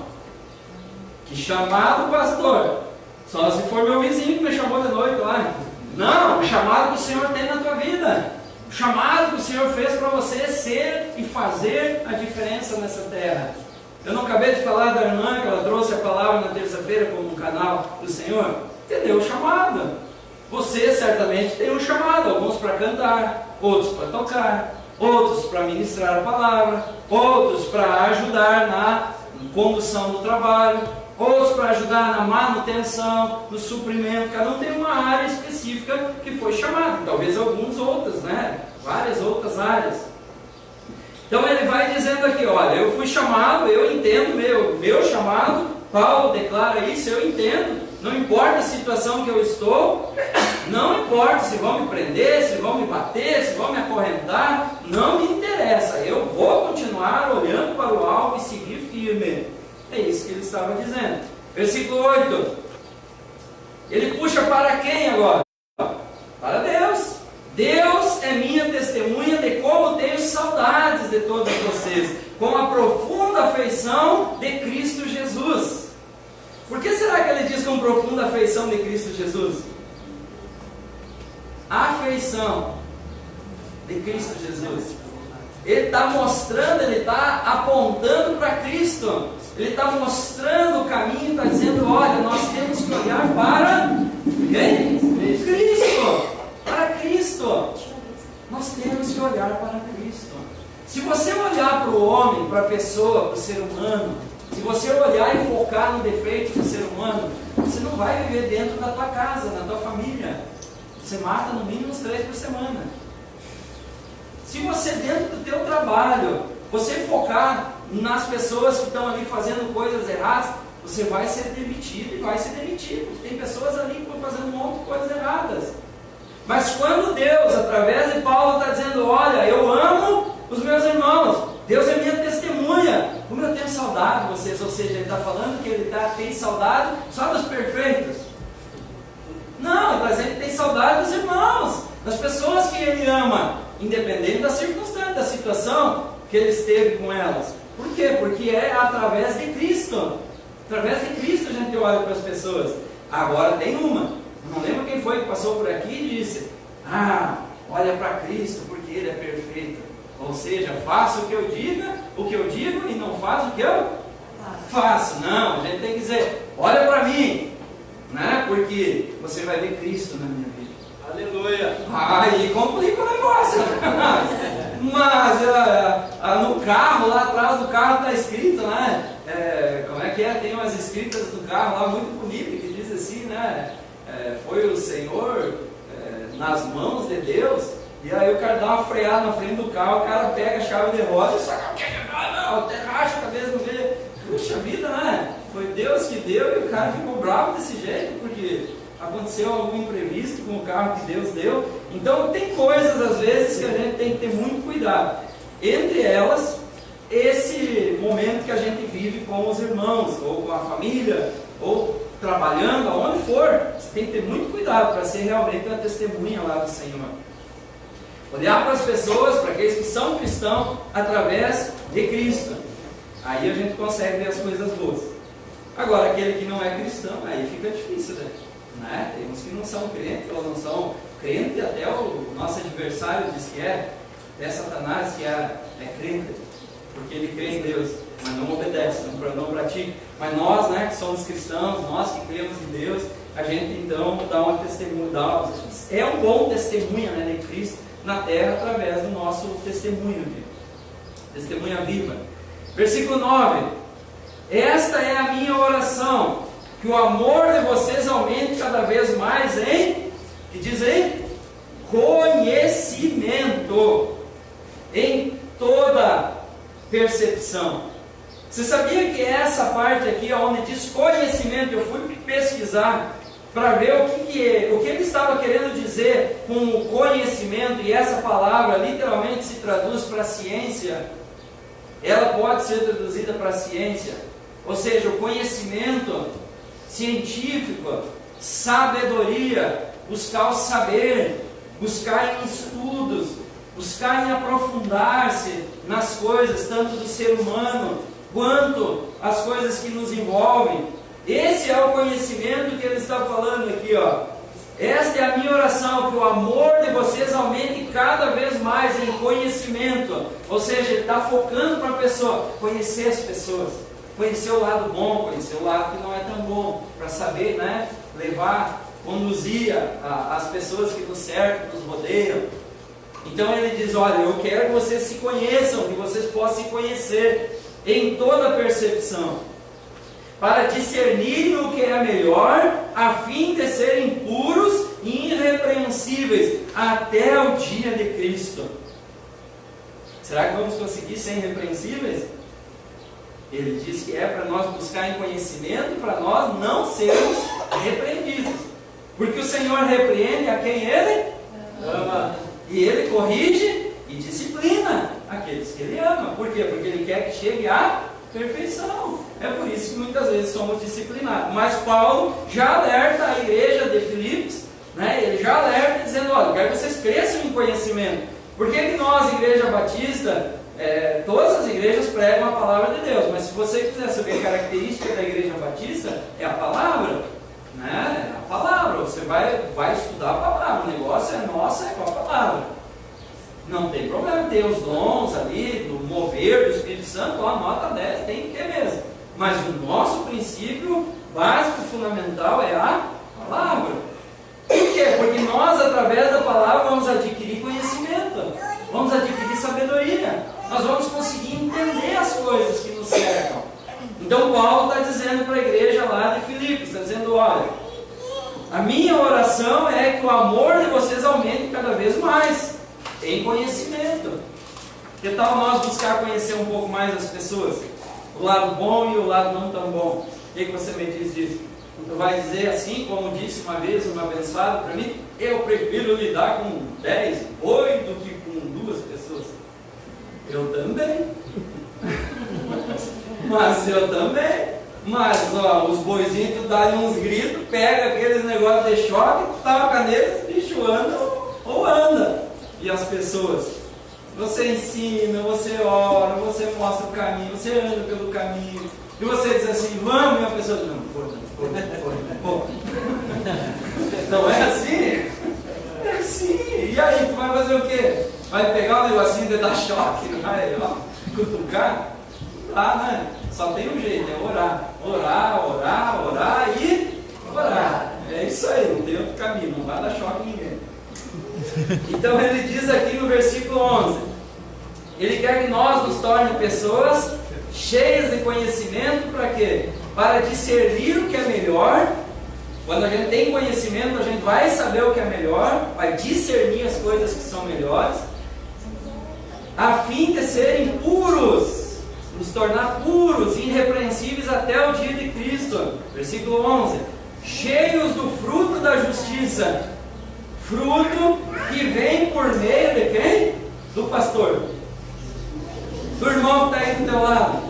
Que chamado, pastor? Só se for meu vizinho que me chamou de noite lá. Não, o chamado que o Senhor tem na tua vida. O chamado que o Senhor fez para você ser e fazer a diferença nessa terra. Eu não acabei de falar da irmã que ela trouxe a palavra na terça-feira como um canal do Senhor? Entendeu? O chamado. Você certamente tem um chamado. Alguns para cantar, outros para tocar, outros para ministrar a palavra, outros para ajudar na condução do trabalho, outros para ajudar na manutenção, no suprimento. Cada um tem uma área específica que foi chamado. Talvez alguns outras, né? Várias outras áreas. Então ele vai dizendo aqui, olha, eu fui chamado, eu entendo meu chamado. Paulo declara isso, eu entendo. Não importa a situação que eu estou, não importa se vão me prender, se vão me bater, se vão me acorrentar, não me interessa. Eu vou continuar olhando para o alvo e seguir firme. É isso que ele estava dizendo. Versículo 8. Ele puxa para quem agora? Para Deus. Deus é minha testemunha de como tenho saudades de todos vocês, com a profunda afeição de Cristo Jesus. Por que será que ele diz com profunda afeição de Cristo Jesus? Afeição de Cristo Jesus. Ele está mostrando, ele está apontando para Cristo. Ele está mostrando o caminho, está dizendo, olha, nós temos que olhar para quem? Cristo. Para Cristo. Nós temos que olhar para Cristo. Se você olhar para o homem, para a pessoa, para o ser humano, se você olhar e focar no defeito do ser humano, você não vai viver dentro da tua casa, na tua família. Você mata no mínimo uns 3 por semana. Se você dentro do teu trabalho, você focar nas pessoas que estão ali fazendo coisas erradas, você vai ser demitido e vai ser demitido. Tem pessoas ali que estão fazendo um monte de coisas erradas. Mas quando Deus, através de Paulo, está dizendo, olha, eu amo os meus irmãos, Deus é minha testemunha, como eu tenho saudade de vocês, ou seja, ele está falando que ele tem saudade só dos perfeitos. Não, mas ele tem saudade dos irmãos, das pessoas que ele ama, independente da circunstância, da situação que ele esteve com elas. Por quê? Porque é através de Cristo. Através de Cristo a gente olha para as pessoas. Agora tem uma. Não lembro quem foi que passou por aqui e disse, olha para Cristo porque Ele é perfeito. Ou seja, faça o que eu digo e não faça o que eu faço. Não, a gente tem que dizer, olha para mim, né? Porque você vai ver Cristo na minha vida. Aleluia! Aí complica o negócio. Mas no carro, lá atrás do carro está escrito, né? Como é que é? Tem umas escritas do carro lá muito bonitas que diz assim, né? Foi o Senhor nas mãos de Deus. E aí o cara dá uma freada na frente do carro, o cara pega a chave de roda e saca, até racha a cabeça no meio. Puxa vida, né? Foi Deus que deu e o cara ficou bravo desse jeito, porque aconteceu algum imprevisto com o carro que Deus deu. Então tem coisas às vezes que a gente tem que ter muito cuidado. Entre elas, esse momento que a gente vive com os irmãos, ou com a família, ou trabalhando, aonde for, você tem que ter muito cuidado para ser realmente uma testemunha lá do Senhor. Olhar para as pessoas, para aqueles que são cristãos, através de Cristo. Aí a gente consegue ver as coisas boas. Agora, aquele que não é cristão, aí fica difícil, né? Tem uns que não são crentes, ou não são crentes, até o nosso adversário diz que é Satanás, que é crente, porque ele crê em Deus, mas não obedece, não pratica. Mas nós, né, que somos cristãos, nós que cremos em Deus, a gente então dá uma testemunha, é um bom testemunha, né, de Cristo na terra através do nosso testemunho aqui. Testemunha viva. Versículo 9: esta é a minha oração, que o amor de vocês aumente cada vez mais em, que diz aí? Conhecimento, em toda percepção. Você sabia que essa parte aqui, onde diz conhecimento, eu fui pesquisar para ver o que ele estava querendo dizer com o conhecimento, e essa palavra literalmente se traduz para ciência. Ela pode ser traduzida para ciência, ou seja, o conhecimento científico, sabedoria, buscar o saber, buscar em estudos, buscar em aprofundar-se nas coisas, tanto do ser humano, quanto as coisas que nos envolvem. Esse é o conhecimento que ele está falando aqui, ó. Esta é a minha oração, que o amor de vocês aumente cada vez mais em conhecimento. Ou seja, ele está focando para a pessoa, conhecer as pessoas, conhecer o lado bom, conhecer o lado que não é tão bom, para saber, né, levar, conduzir as pessoas que nos cercam, nos rodeiam. Então ele diz, olha, eu quero que vocês se conheçam, que vocês possam se conhecer em toda a percepção, para discernirem o que é melhor, a fim de serem puros e irrepreensíveis até o dia de Cristo. Será que vamos conseguir ser irrepreensíveis? Ele diz que é para nós buscar em conhecimento, para nós não sermos repreendidos. Porque o Senhor repreende a quem Ele ama. E Ele corrige e disciplina aqueles que Ele ama. Por quê? Porque Ele quer que chegue à perfeição. É por isso que muitas vezes somos disciplinados. Mas Paulo já alerta a igreja de Filipos, né? Ele já alerta dizendo, olha, quero que vocês cresçam em conhecimento. Por que nós, Igreja Batista, todas as igrejas pregam a palavra de Deus, mas se você quiser saber a característica da Igreja Batista, é a palavra, né? A palavra, você vai estudar a palavra, o negócio é nosso, é com a palavra. Não tem problema ter os dons ali, do mover do Espírito Santo, ó, nota 10, tem que ter mesmo. Mas o nosso princípio básico, fundamental, é a palavra. Por quê? Porque nós, através da palavra, vamos adquirir conhecimento, vamos adquirir sabedoria, nós vamos conseguir entender as coisas que nos cercam. Então Paulo está dizendo para a igreja lá de Filipos, está dizendo, olha, a minha oração é que o amor de vocês aumente cada vez mais, em conhecimento. Que tal nós buscar conhecer um pouco mais as pessoas? O lado bom e o lado não tão bom. O que você me diz disso? Tu vai dizer assim, como disse uma vez uma abençoada para mim, eu prefiro lidar com 10 bois do que com 2 pessoas. Eu também. Mas eu também. Mas ó, os boizinhos, tu dá uns gritos, pega aqueles negócios de choque, tu taca neles, o bicho anda ou anda. E as pessoas, você ensina, você ora, você mostra o caminho, você anda pelo caminho, e você diz assim, vamos, e a pessoa diz, não, pô. Não é assim? É assim. E aí, tu vai fazer o quê? Vai pegar o negocinho de dar choque, vai, ó, cutucar? Não dá, né? Só tem um jeito, é orar. Orar e orar. É isso aí, não tem outro caminho, não vai dar choque em ninguém. Então ele diz aqui no versículo 11, ele quer que nós nos tornemos pessoas cheias de conhecimento, para quê? Para discernir o que é melhor. Quando a gente tem conhecimento, a gente vai saber o que é melhor, vai discernir as coisas que são melhores, a fim de serem puros, nos tornar puros, irrepreensíveis até o dia de Cristo. Versículo 11, cheios do fruto da justiça, fruto que vem por meio de quem? Do pastor. Do irmão que está aí do teu lado.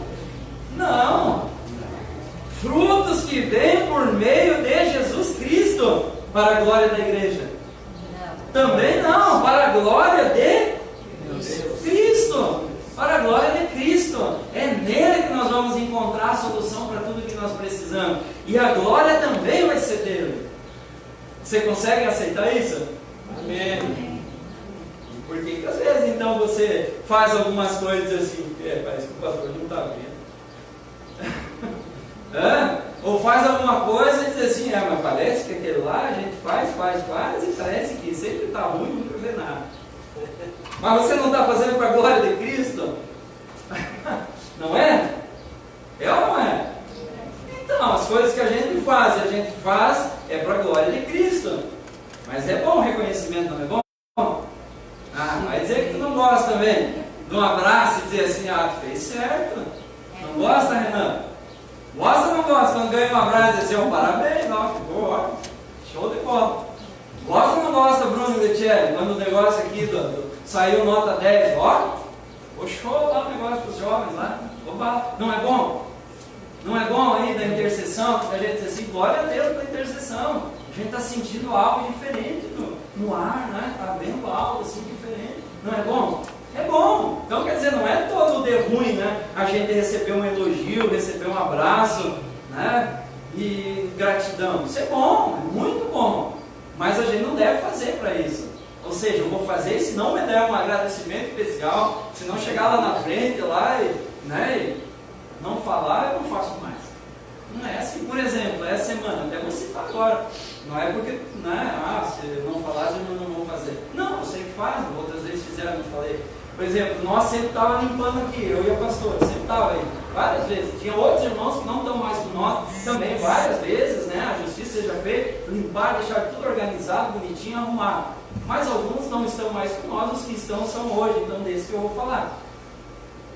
Não. Frutos que vêm por meio de Jesus Cristo para a glória da igreja. Também não, para a glória de Cristo. Para a glória de Cristo. É nele que nós vamos encontrar a solução para tudo que nós precisamos. E a glória também vai ser dele. Você consegue aceitar isso? Amém. Por que às vezes então você faz algumas coisas assim, parece que o pastor não está vendo. Ou faz alguma coisa e diz assim, mas parece que aquele lá a gente faz, e parece que sempre está ruim, nunca vê nada. Mas você não está fazendo para a glória de Cristo? Não é? É ou não é? Então, as coisas que a gente faz é para a glória de Cristo. Mas é bom o reconhecimento, não é bom? Vai dizer que tu não gosta também de um abraço e dizer assim, tu fez certo. Não gosta, Renan? Gosta ou não gosta? Quando ganha um abraço e dizer assim, parabéns, ficou ótimo, show de bola. Gosta ou não gosta, Bruno Letieri? Quando o negócio aqui saiu nota 10, o show lá o negócio para os jovens lá, não é bom? Não é bom aí da intercessão, que a gente diz assim, glória a Deus pela intercessão. A gente está sentindo algo diferente no ar, né? Está vendo algo assim diferente. Não é bom? É bom. Então quer dizer, não é todo de ruim, né? A gente receber um elogio, receber um abraço, né? E gratidão. Isso é bom, é muito bom. Mas a gente não deve fazer para isso. Ou seja, eu vou fazer se não me der um agradecimento especial, se não chegar lá na frente lá e não falar, eu não faço mais. Não é assim. Por exemplo, essa semana, até vou citar agora. Não é porque, se não falasse, eu não vou fazer. Não, eu sempre faço, outras vezes fizeram, eu falei. Por exemplo, nós sempre estávamos limpando aqui, eu e a pastora, sempre estava aí, várias vezes. Tinha outros irmãos que não estão mais com nós, também várias vezes, né? A justiça seja feita, limpar, deixar tudo organizado, bonitinho, arrumado. Mas alguns não estão mais com nós, os que estão são hoje, então desse que eu vou falar.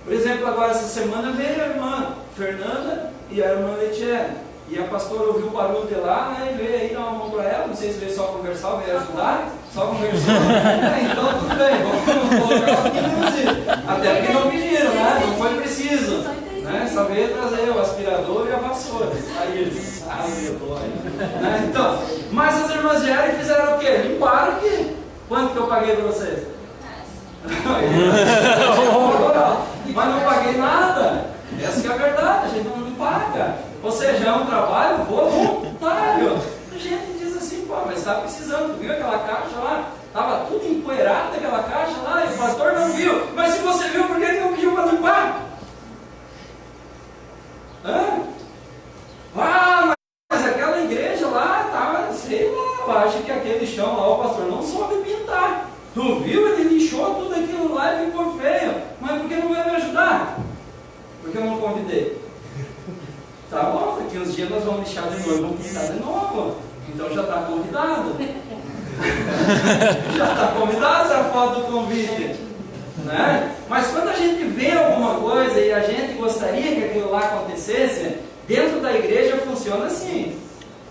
Por exemplo, agora essa semana veio a irmã Fernanda e a irmã Letieri. E a pastora ouviu o barulho de lá, né, e veio aí dar uma mão para ela. Não sei se veio só conversar ou veio ajudar. Só conversou. Então tudo bem, vamos colocar ela aqui no museu. Até porque não pediram, né? Não foi preciso. Né? Só veio trazer o aspirador e a vassoura. Aí eles, meu glória. Então, mas as irmãs vieram e fizeram o quê? Limparam aqui. Quanto que eu paguei para vocês? Mas não paguei nada. Essa que é a verdade, a gente não paga. Ou seja, é um trabalho voluntário. A gente diz assim, mas está precisando, viu aquela caixa lá? Estava tudo empoeirado naquela caixa lá, e o pastor não viu. Mas se você viu, por que ele não pediu para limpar? Mas aquela igreja lá estava, sei lá, eu acho que aquele chão lá, o pastor não soube pintar. Tu viu? Ele lixou tudo aquilo lá e ficou feio. Mas por que não veio me ajudar? Porque eu não convidei. Tá bom, daqui uns dias nós vamos lixar de novo, vamos pintar de novo. Então já está convidado. Já está convidado essa foto do convite. Né? Mas quando a gente vê alguma coisa e a gente gostaria que aquilo lá acontecesse, dentro da igreja funciona assim.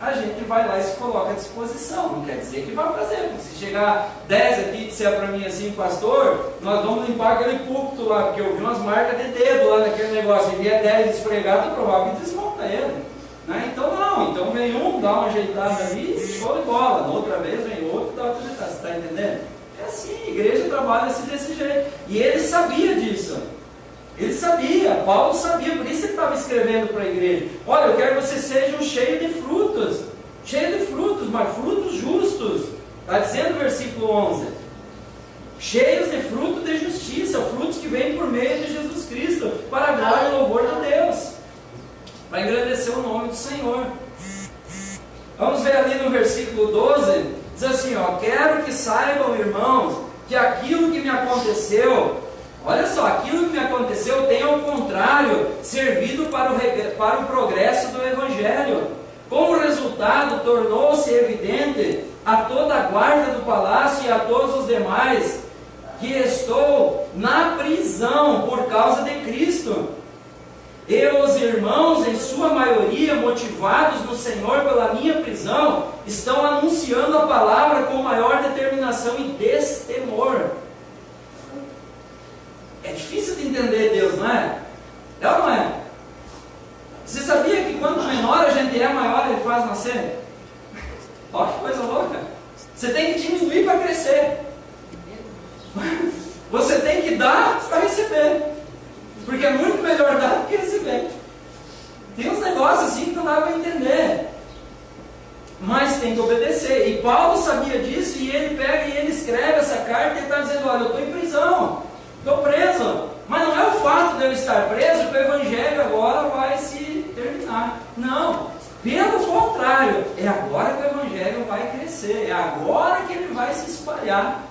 A gente vai lá e se coloca à disposição. Não quer dizer que vai fazer. Porque se chegar 10 aqui e disser para mim assim, pastor, nós vamos limpar aquele púlpito lá, porque eu vi umas marcas de dedo lá naquele negócio. E vier 10 esfregados, é provável que desmonta ele. Né? Então não. Então vem um, dá uma ajeitada ali, show de bola. Na outra vez vem outro, dá outra ajeitada. Você está entendendo? É assim, a igreja trabalha assim desse jeito. E ele sabia disso. Ele sabia, Paulo sabia, por isso ele estava escrevendo para a igreja. Olha, eu quero que vocês sejam cheios de frutos, mas frutos justos. Está dizendo no versículo 11. Cheios de fruto de justiça, frutos que vêm por meio de Jesus Cristo, para a glória e louvor de Deus, para engrandecer o nome do Senhor. Vamos ver ali no versículo 12, diz assim, quero que saibam, irmãos, que aquilo que me aconteceu, olha só, aquilo que me aconteceu tem ao contrário servido para o progresso do Evangelho. Como resultado, tornou-se evidente a toda a guarda do palácio e a todos os demais que estou na prisão por causa de Cristo. E os irmãos, em sua maioria, motivados no Senhor pela minha prisão, estão anunciando a palavra com maior determinação e destemor. É difícil de entender Deus, não é? É ou não é? Você sabia que quanto menor a gente é, maior Ele faz nascer? Olha que coisa louca. Você tem que diminuir para crescer. Você tem que dar para receber. Porque é muito melhor dar do que receber. Tem uns negócios assim que não dá para entender. Mas tem que obedecer. E Paulo sabia disso, e ele pega e ele escreve essa carta e ele está dizendo: olha, eu estou em prisão, estou preso. Mas não é o fato de eu estar preso que o evangelho agora vai se terminar. Não. Pelo contrário, é agora que o evangelho vai crescer. É agora que ele vai se espalhar.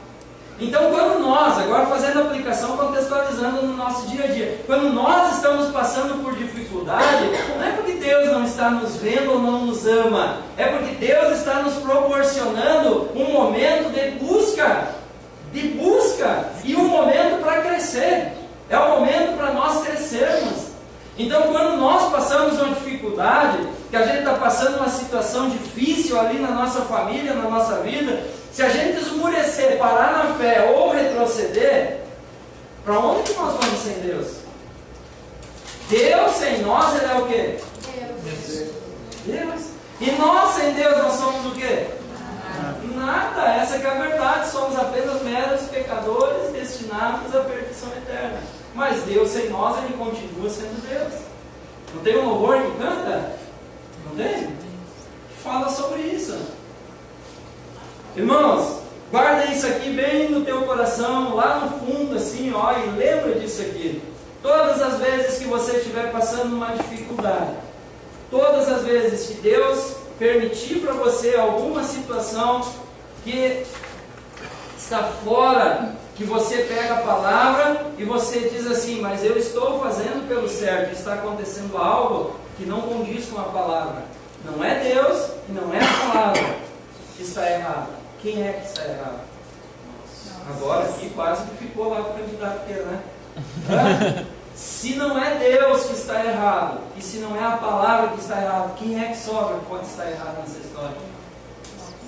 Então, quando nós, agora fazendo a aplicação, contextualizando no nosso dia a dia, quando nós estamos passando por dificuldade, não é porque Deus não está nos vendo ou não nos ama, é porque Deus está nos proporcionando um momento de busca e um momento para crescer. É o momento para nós crescermos. Então, quando nós passamos uma dificuldade, que a gente está passando uma situação difícil ali na nossa família, na nossa vida, se a gente esmurecer, parar na fé ou retroceder, para onde que nós vamos sem Deus? Deus sem nós, Ele é o quê? Deus. E nós sem Deus, nós somos o quê? Nada. Essa que é a verdade. Somos apenas meros pecadores destinados à perdição eterna. Mas Deus sem nós, Ele continua sendo Deus. Não tem um louvor que canta? Não tem? Fala sobre isso. Irmãos, guarda isso aqui bem no teu coração, lá no fundo assim, ó, e lembra disso aqui. Todas as vezes que você estiver passando uma dificuldade, todas as vezes que Deus permitir para você alguma situação que está fora, que você pega a palavra e você diz assim: mas eu estou fazendo pelo certo, está acontecendo algo que não condiz com a palavra. Não é Deus e não é a palavra que está errado. Quem é que está errado? Agora aqui quase que ficou lá o candidato que né? Se não é Deus que está errado, e se não é a palavra que está errado, quem é que sobra que pode estar errado nessa história?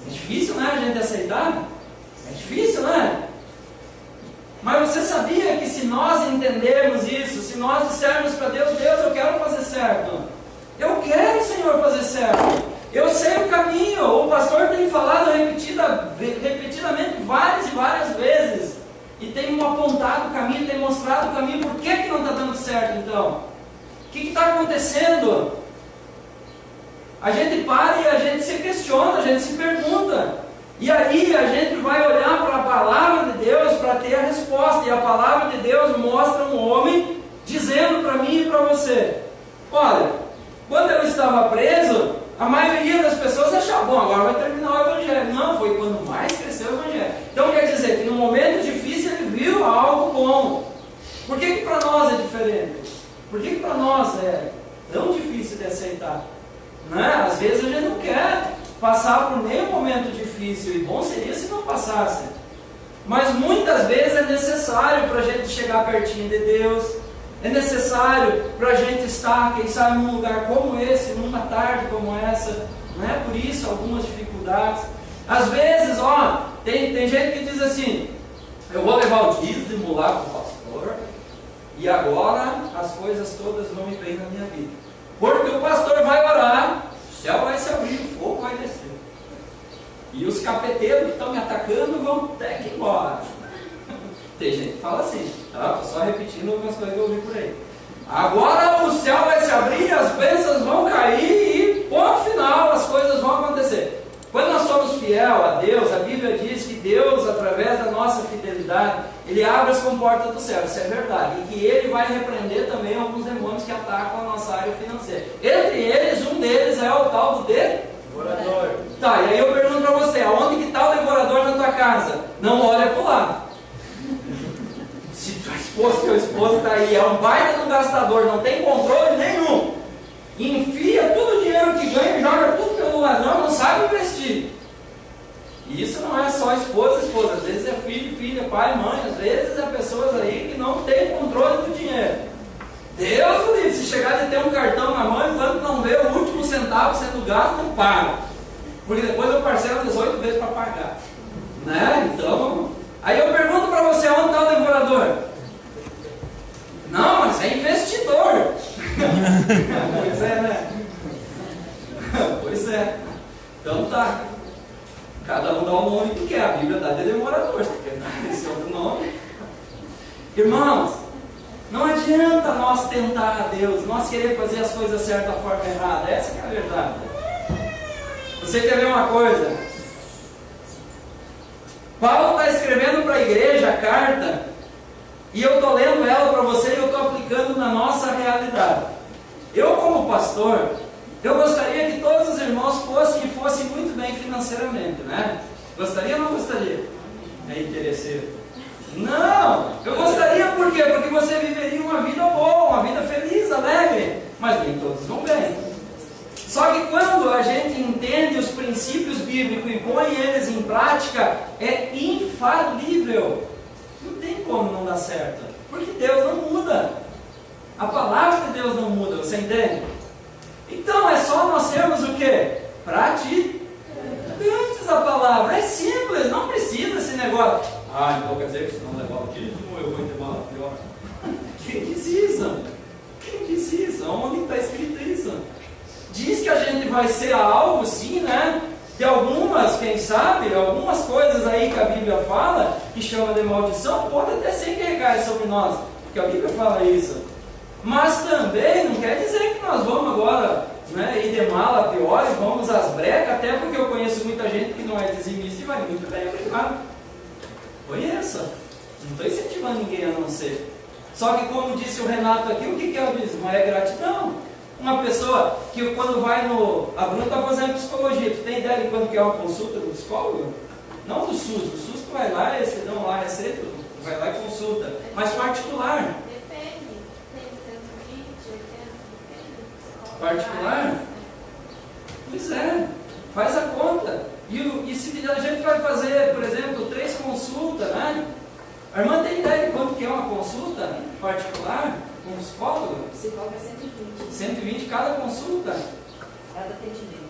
É difícil, né, a gente aceitar? É difícil, né? Mas você sabia que se nós entendermos isso, se nós dissermos para Deus: Deus, eu quero fazer certo, eu quero, Senhor, fazer certo, eu sei o caminho, o pastor tem falado repetidamente várias e várias vezes, e tem apontado o caminho, tem mostrado o caminho. Por que não está dando certo então? O que está acontecendo? A gente para e a gente se questiona, a gente se pergunta, e aí a gente vai olhar para a palavra de Deus para ter a resposta, e a palavra de Deus mostra um homem dizendo para mim e para você: olha, quando eu estava preso, a maioria das pessoas achava: bom, agora vai terminar o evangelho. Não, foi quando mais cresceu o evangelho. Então quer dizer que no momento difícil ele viu algo bom. Por que para nós é diferente? Por que para nós é tão difícil de aceitar? Né? Às vezes a gente não quer passar por nenhum momento difícil, e bom seria se não passasse. Mas muitas vezes é necessário para a gente chegar pertinho de Deus. É necessário para a gente estar, quem sabe, num lugar como esse, numa tarde como essa, não é? Por isso, algumas dificuldades. Às vezes, ó, tem gente que diz assim: eu vou levar o dízimo lá para o pastor, e agora as coisas todas vão ir bem na minha vida. Porque o pastor vai orar, o céu vai se abrir, o fogo vai descer. E os capeteiros que estão me atacando vão ter que ir embora. Tem gente que fala assim, tá? Estou só repetindo algumas coisas que eu ouvi por aí. Agora o céu vai se abrir, as bênçãos vão cair e ponto final, as coisas vão acontecer. Quando nós somos fiel a Deus, a Bíblia diz que Deus, através da nossa fidelidade, Ele abre as comportas do céu, isso é verdade. E que Ele vai repreender também alguns demônios que atacam a nossa área financeira. Entre eles, um deles é o tal do devorador. Tá, e aí eu pergunto para você: aonde que está o devorador na tua casa? Não olha para o lado. Se tua esposa, teu esposo está aí, é um baita do gastador, não tem controle nenhum, enfia todo o dinheiro que ganha e joga tudo pelo ladrão, não sabe investir. E isso não é só esposa, às vezes é filho, filha, pai, mãe, às vezes é pessoas aí que não tem controle do dinheiro. Deus me livre, se chegar de ter um cartão na mão, enquanto não vê o último centavo sendo gasto, não paga. Porque depois eu parcelo 18 vezes para pagar. Né? Então, aí eu pergunto para você: onde está o devorador? Não, mas é investidor. Pois é, né? Pois é. Então tá. Cada um dá o nome que quer. A Bíblia dá de demorador. Você quer dar esse outro nome? Irmãos, não adianta nós tentar a Deus, nós querer fazer as coisas certas da forma errada. Essa que é a verdade. Você quer ver uma coisa? Paulo está escrevendo para a igreja a carta, e eu estou lendo ela para você e eu estou aplicando na nossa realidade. Eu, como pastor, eu gostaria que todos os irmãos fossem muito bem financeiramente, né? Gostaria ou não gostaria? É interesseiro. Não! Eu gostaria por quê? Porque você viveria uma vida boa, uma vida feliz, alegre. Mas nem todos vão bem. Só que quando a gente entende os princípios bíblicos e põe eles em prática, é infalível. Não tem como não dar certo. Porque Deus não muda. A palavra de Deus não muda, você entende? Então é só nós sermos o quê? Praticantes da palavra. É simples, não precisa esse negócio. Ah, então quer dizer que se não levar o dízimo, eu vou ter uma pior. Quem diz isso? Quem diz isso? Onde está escrito isso? Diz que a gente vai ser alvo, sim, né? De algumas, quem sabe, algumas coisas aí que a Bíblia fala, que chama de maldição, pode até ser que recaia sobre nós, porque a Bíblia fala isso. Mas também não quer dizer que nós vamos agora, né, ir de mala a pior e vamos às brecas, até porque eu conheço muita gente que não é dizimista e vai muito bem, obrigado. Conheça. Não estou incentivando ninguém a não ser. Só que como disse o Renato aqui, o que é o dízimo? É gratidão. Uma pessoa que quando vai no... A Bruna está fazendo psicologia. Tu tem ideia de quando que é uma consulta do psicólogo? Não do SUS. Do SUS tu vai lá, eles te dão lá a receita, tu vai lá e consulta. Mas particular. Depende. Tem 120, 80, depende. Particular? Pois é. Faz a conta. E se a gente vai fazer, por exemplo, 3 consultas, né? A irmã tem ideia de quanto que é uma consulta particular com um psicólogo? Você cobra 120. 120 cada consulta. Cada atendimento.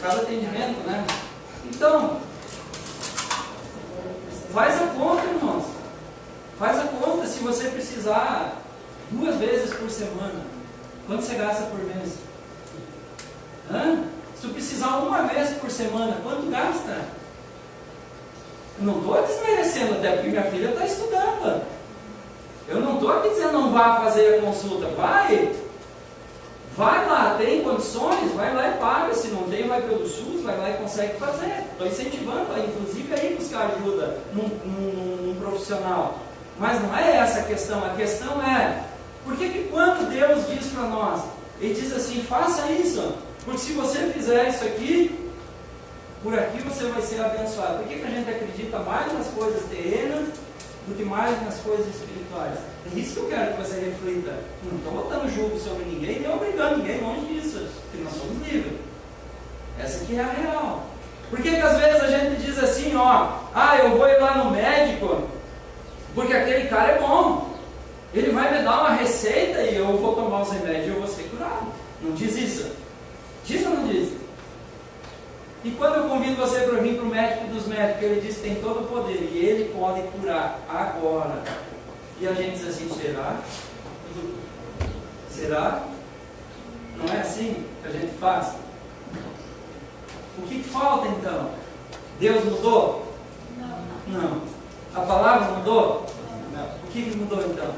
Cada atendimento, né? Então, faz a conta, irmãos. Faz a conta. Se você precisar 2 vezes por semana, quanto você gasta por mês? Se tu precisar 1 vez por semana, quanto gasta? Eu não estou desmerecendo, até porque minha filha está estudando. Eu não estou aqui dizendo não vá fazer a consulta. Vai lá, tem condições, vai lá e paga. Se não tem, vai pelo SUS, vai lá e consegue fazer. Estou incentivando, inclusive, a ir buscar ajuda num profissional. Mas não é essa a questão. A questão é, por que quando Deus diz para nós, Ele diz assim, faça isso, porque se você fizer isso aqui, por aqui você vai ser abençoado. Por que a gente acredita mais nas coisas terrenas do que mais nas coisas espirituais? É isso que eu quero que você reflita. Não estou botando julgo sobre ninguém, nem obrigando ninguém, longe disso, porque nós somos livres. Essa aqui é a real. Por que às vezes a gente diz assim, eu vou ir lá no médico, porque aquele cara é bom. Ele vai me dar uma receita e eu vou tomar os remédios e eu vou ser curado. Não diz isso? Diz ou não diz? E quando eu convido você para vir para o médico dos médicos, ele diz que tem todo o poder e ele pode curar agora. E a gente diz assim, será? Será? Não é assim que a gente faz? O que falta então? Deus mudou? Não. A palavra mudou? Não. O que mudou então?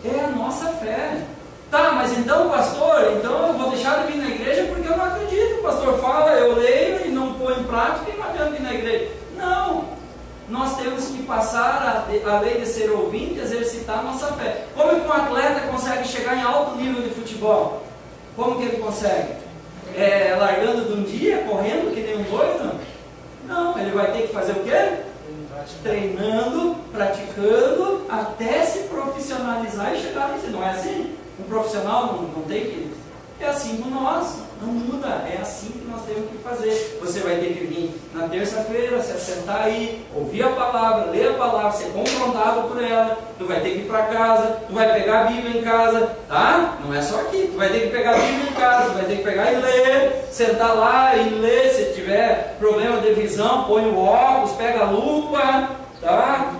É a nossa fé. Tá, mas então, pastor, então eu vou deixar de vir na igreja porque eu não acredito. O pastor fala, eu leio e não põe em prática e não adianta vir na igreja. Não. Nós temos que passar a lei de ser ouvinte e exercitar a nossa fé. Como é que um atleta consegue chegar em alto nível de futebol? Como que ele consegue? Largando de um dia, correndo que nem um doido? Não, ele vai ter que fazer o quê? Treinando, praticando, até se profissionalizar e chegar nisso. Não é assim? Um profissional não tem que... É assim com nós, não muda, é assim que nós temos que fazer. Você vai ter que vir na terça-feira, se assentar aí, ouvir a palavra, ler a palavra, ser confrontado por ela. Tu vai ter que ir para casa, tu vai pegar a Bíblia em casa, tá? Não é só aqui, tu vai ter que pegar a Bíblia em casa, tu vai ter que pegar e ler, sentar lá e ler. Se tiver problema de visão, põe o óculos, pega a lupa, tá?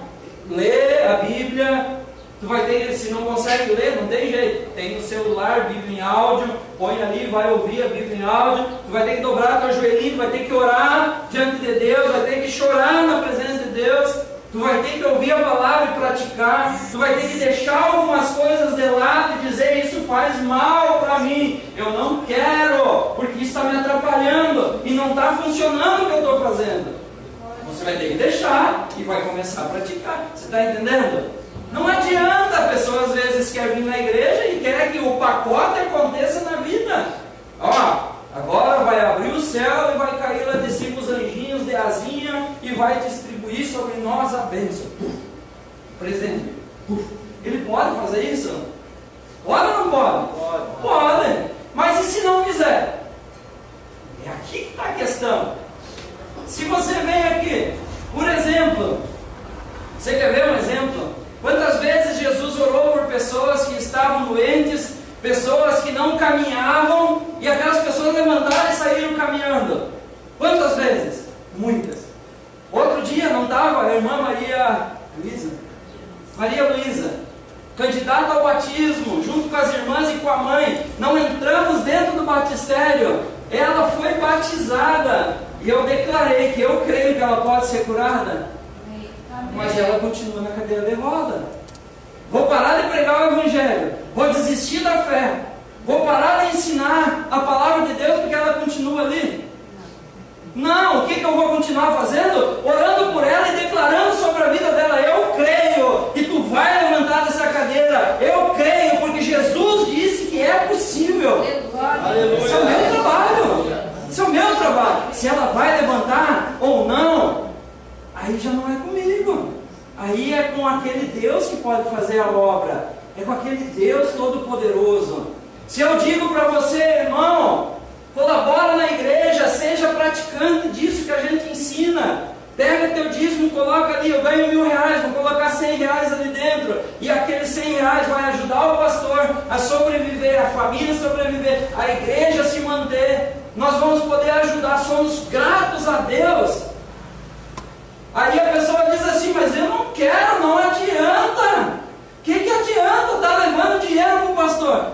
Lê a Bíblia. Tu vai ter, se não consegue ler, não tem jeito. Tem no celular, Bíblia em áudio, põe ali, vai ouvir a Bíblia em áudio. Tu vai ter que dobrar teu joelhinho, vai ter que orar diante de Deus, vai ter que chorar na presença de Deus. Tu vai ter que ouvir a palavra e praticar. Tu vai ter que deixar algumas coisas de lado e dizer: isso faz mal para mim, eu não quero, porque isso está me atrapalhando e não está funcionando o que eu estou fazendo. Você vai ter que deixar e vai começar a praticar. Você está entendendo? Não adianta, a pessoa às vezes quer vir na igreja e quer que o pacote aconteça na vida. Ó, agora vai abrir o céu e vai cair lá de cima os anjinhos de asinha e vai distribuir sobre nós a bênção. Presente. Ele pode fazer isso? Pode ou não pode? Pode. Mas e se não quiser? É aqui que está a questão. Se você vem aqui, por exemplo, você quer ver um exemplo? Quantas vezes Jesus orou por pessoas que estavam doentes, pessoas que não caminhavam, e aquelas pessoas levantaram e saíram caminhando? Quantas vezes? Muitas. Outro dia não estava a irmã Maria Luísa, candidata ao batismo, junto com as irmãs e com a mãe. Não entramos dentro do batistério. Ela foi batizada. E eu declarei que eu creio que ela pode ser curada. Mas ela continua na cadeira de roda. Vou parar de pregar o Evangelho. Vou desistir da fé. Vou parar de ensinar a palavra de Deus porque ela continua ali. Não, o que eu vou continuar fazendo? Orando por ela e declarando sobre a vida dela: eu creio que tu vai levantar dessa cadeira. Eu creio porque Jesus disse que é possível. Aleluia. Esse é o meu trabalho. Esse é o meu trabalho. Se ela vai levantar ou não, aí já não é comigo. Aí é com aquele Deus que pode fazer a obra. É com aquele Deus Todo-Poderoso. Se eu digo para você, irmão, colabora na igreja, seja praticante disso que a gente ensina. Pega teu dízimo, coloca ali, eu ganho R$1.000, vou colocar R$100 ali dentro. E aqueles R$100 vai ajudar o pastor a sobreviver, a família a sobreviver, a igreja a se manter. Nós vamos poder ajudar, somos gratos a Deus. Aí a pessoa diz assim: mas eu não quero, não adianta. O que adianta estar levando dinheiro para o pastor?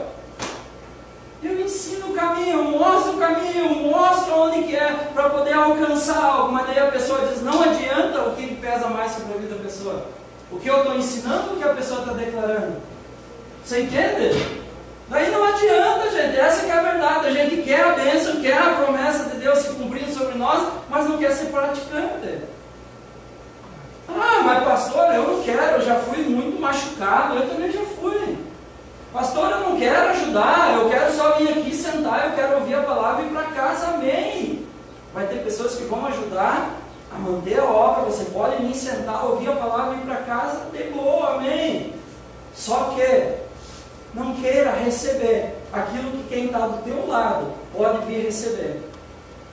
Eu ensino o caminho, eu mostro o caminho, mostro onde que é para poder alcançar algo. Mas daí a pessoa diz: não adianta. O que pesa mais sobre a vida da pessoa? O que eu estou ensinando ou o que a pessoa está declarando? Você entende? Daí não adianta, gente. Essa que é a verdade. A gente quer a bênção, quer a promessa de Deus se cumprindo sobre nós, mas não quer ser praticante. Ah, mas pastor, eu não quero, eu já fui muito machucado, eu também já fui. Pastor, eu não quero ajudar, eu quero só vir aqui sentar, eu quero ouvir a palavra e ir para casa, amém. Vai ter pessoas que vão ajudar a manter a obra, você pode vir sentar, ouvir a palavra e ir para casa, de boa, amém. Só que não queira receber aquilo que quem está do teu lado pode vir receber.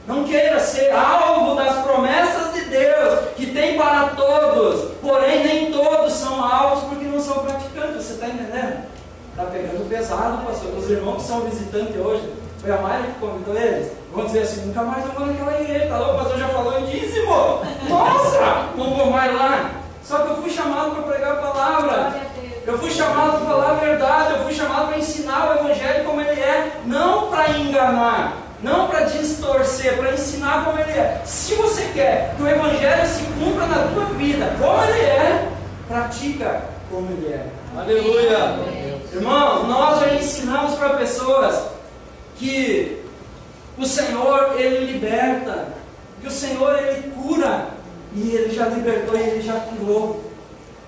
Não queira ser alvo das promessas de Deus, que tem para todos, porém nem todos são alvos porque não são praticantes. Você está entendendo? Está pegando pesado, pastor. Os irmãos que são visitantes hoje, foi a Maria que convidou eles, vão dizer assim: nunca mais eu vou naquela igreja, tá louco? O pastor já falou em dízimo. Nossa, não vou mais lá. Só que eu fui chamado para pregar a palavra. Eu fui chamado para falar a verdade, eu fui chamado para ensinar o Evangelho como ele é, não para enganar, não para distorcer, para ensinar como ele é. Se você quer que o Evangelho se cumpra na tua vida como ele é, pratica como ele é. Aleluia! Irmãos, nós já ensinamos para pessoas que o Senhor, ele liberta, que o Senhor, ele cura, e ele já libertou e ele já curou.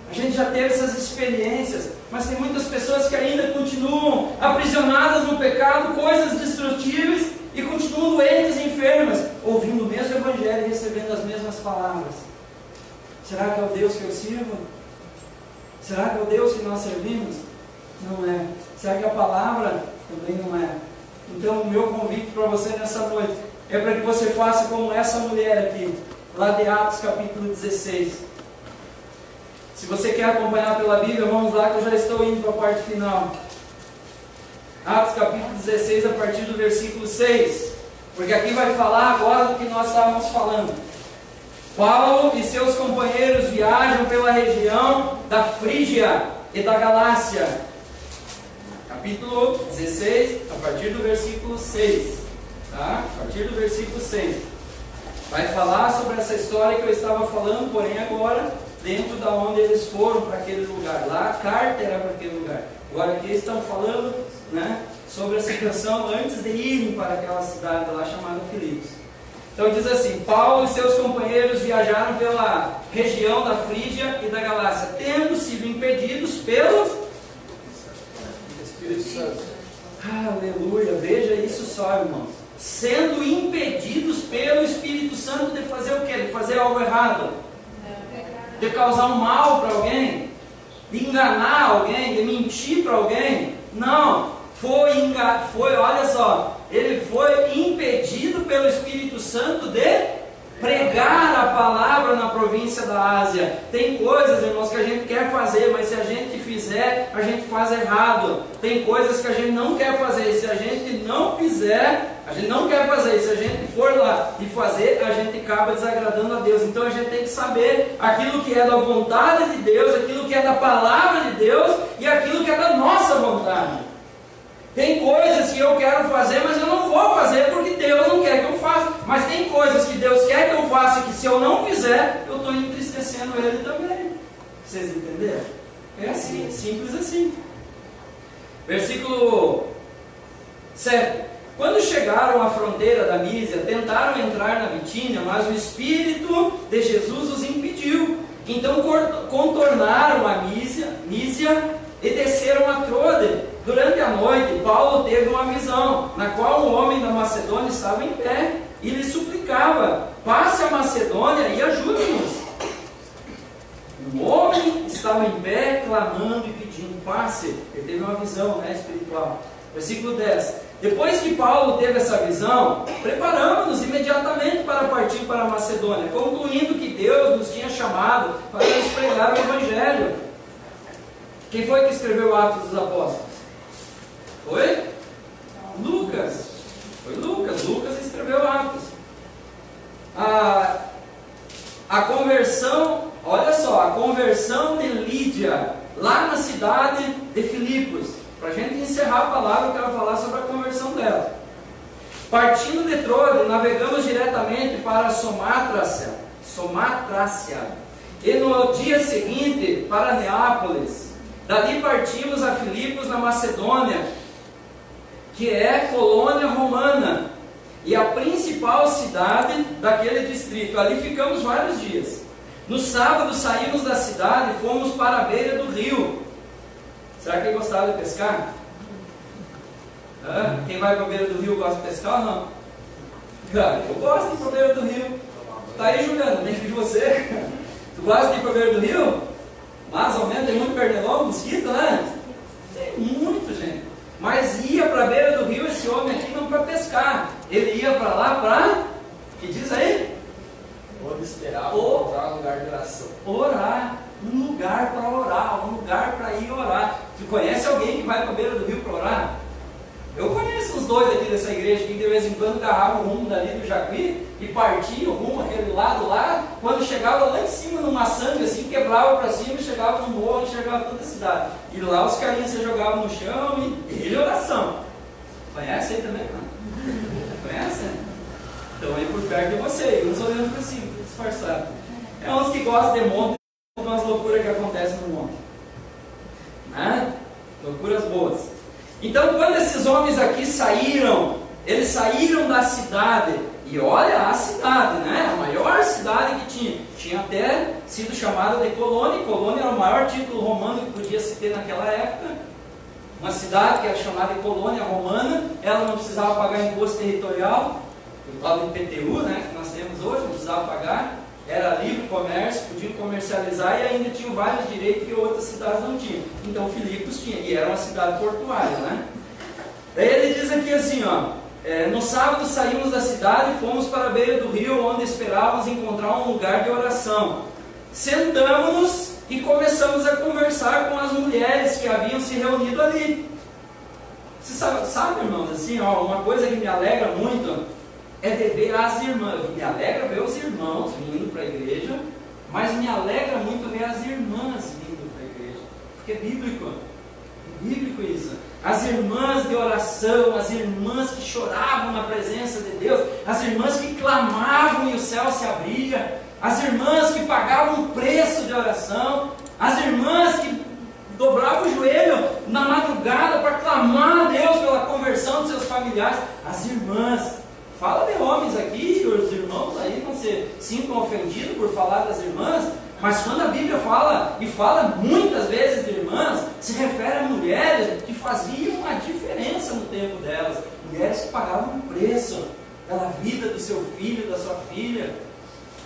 A gente já teve essas experiências, mas tem muitas pessoas que ainda continuam aprisionadas no pecado, coisas destrutíveis, e continuam doentes e enfermas, ouvindo o mesmo Evangelho e recebendo as mesmas palavras. Será que é o Deus que eu sirvo? Será que é o Deus que nós servimos? Não é. Será que a palavra também não é? Então o meu convite para você nessa noite é para que você faça como essa mulher aqui, lá de Atos capítulo 16. Se você quer acompanhar pela Bíblia, vamos lá que eu já estou indo para a parte final. Atos capítulo 16, a partir do versículo 6. Porque aqui vai falar agora do que nós estávamos falando. Paulo e seus companheiros viajam pela região da Frígia e da Galácia. Capítulo 16, a partir do versículo 6. Tá? A partir do versículo 6. Vai falar sobre essa história que eu estava falando, porém agora, dentro da onde eles foram para aquele lugar. Lá a carta era para aquele lugar. Agora aqui estão falando, né, sobre a situação antes de irem para aquela cidade lá chamada Filipos. Então diz assim: Paulo e seus companheiros viajaram pela região da Frígia e da Galácia, tendo sido impedidos pelo Espírito Santo. Aleluia, veja isso só, irmãos. Sendo impedidos pelo Espírito Santo de fazer o quê? De fazer algo errado, de causar um mal para alguém, de enganar alguém, de mentir para alguém. Não, olha só, ele foi impedido pelo Espírito Santo de pregar a palavra na província da Ásia. Tem coisas, irmãos, que a gente quer fazer, mas se a gente fizer, a gente faz errado. Tem coisas que a gente não quer fazer, se a gente não fizer, a gente não quer fazer. Se a gente for lá e fazer, a gente acaba desagradando a Deus. Então a gente tem que saber aquilo que é da vontade de Deus, aquilo que é da palavra de Deus e aquilo que é da nossa vontade. Tem coisas que eu quero fazer, mas eu não vou fazer porque Deus não quer que eu faça. Mas tem coisas que Deus quer que eu faça, que se eu não fizer, eu estou entristecendo Ele também. Vocês entenderam? É assim, simples assim. Versículo 7. Quando chegaram à fronteira da Mísia, tentaram entrar na Bitínia, mas o Espírito de Jesus os impediu. Então contornaram a Mísia e desceram a Trode. Durante a noite, Paulo teve uma visão, na qual um homem da Macedônia estava em pé e lhe suplicava: passe a Macedônia e ajude-nos. Um homem estava em pé, clamando e pedindo: passe. Ele teve uma visão, espiritual. Versículo 10. Depois que Paulo teve essa visão, preparamos-nos imediatamente para partir para a Macedônia, concluindo que Deus nos tinha chamado para nos pregar o Evangelho. Quem foi que escreveu Atos dos Apóstolos? Foi? Lucas. Foi Lucas. Lucas escreveu Atos. A conversão, olha só, a conversão de Lídia, lá na cidade de Filipos. Para a gente encerrar a palavra, eu quero falar sobre a conversão dela. Partindo de Trode, navegamos diretamente para Somátrácia. E no dia seguinte, para Neápolis. Dali partimos a Filipos, na Macedônia, que é colônia romana e a principal cidade daquele distrito. Ali ficamos vários dias. No sábado saímos da cidade e fomos para a beira do rio. Será que gostava de pescar? Quem vai para a beira do rio gosta de pescar ou não? Eu gosto de ir para a beira do rio. Está aí, Juliano, nem de você. Tu gosta de ir para a beira do rio? Mais ou menos, tem muito pernilongo, mosquito, né? Tem muito, gente. Mas ia para a beira do rio esse homem aqui não para pescar. Ele ia para lá para... que diz aí? Onde esperava encontrar um lugar de oração. Orar. Um lugar para orar. Um lugar para ir orar. Tu conhece alguém que vai para a beira do rio para orar? Eu conheço os dois aqui dessa igreja que de vez em quando agarravam o rumo dali do Jacuí e partiam o rumo aquele lado lá. Quando chegava lá em cima numa sangue assim, quebrava para cima e chegava no morro e chegava toda a cidade. E lá os carinhas se jogavam no chão e ele oração. Conhece aí também? Não? Conhece? Então aí por perto de você, uns olhando para cima, disfarçado. É uns que gostam de monte, com umas loucuras que acontecem no monte. Né? Loucuras boas. Então, quando esses homens aqui saíram, eles saíram da cidade, e olha a cidade, né? A maior cidade que tinha até sido chamada de colônia. Colônia era o maior título romano que podia se ter naquela época. Uma cidade que era chamada de colônia romana, ela não precisava pagar imposto territorial, o tal do IPTU, né, que nós temos hoje, não precisava pagar. Era livre comércio, podiam comercializar e ainda tinham vários direitos que outras cidades não tinham. Então Filipos tinha, e era uma cidade portuária, né? Daí ele diz aqui assim, no sábado saímos da cidade e fomos para a beira do rio, onde esperávamos encontrar um lugar de oração. Sentamos-nos e começamos a conversar com as mulheres que haviam se reunido ali. Você sabe, irmãos, assim, uma coisa que me alegra muito é de ver as irmãs. Me alegra ver os irmãos vindo para a igreja, mas me alegra muito ver as irmãs vindo para a igreja. Porque é bíblico isso. As irmãs de oração, as irmãs que choravam na presença de Deus, as irmãs que clamavam e o céu se abria, as irmãs que pagavam o preço de oração, as irmãs que dobravam o joelho na madrugada para clamar a Deus pela conversão dos seus familiares, as irmãs. Fala de homens aqui, os irmãos aí não se sintam ofendidos por falar das irmãs, mas quando a Bíblia fala, e fala muitas vezes de irmãs, se refere a mulheres que faziam a diferença no tempo delas, mulheres que pagavam um preço pela vida do seu filho, da sua filha.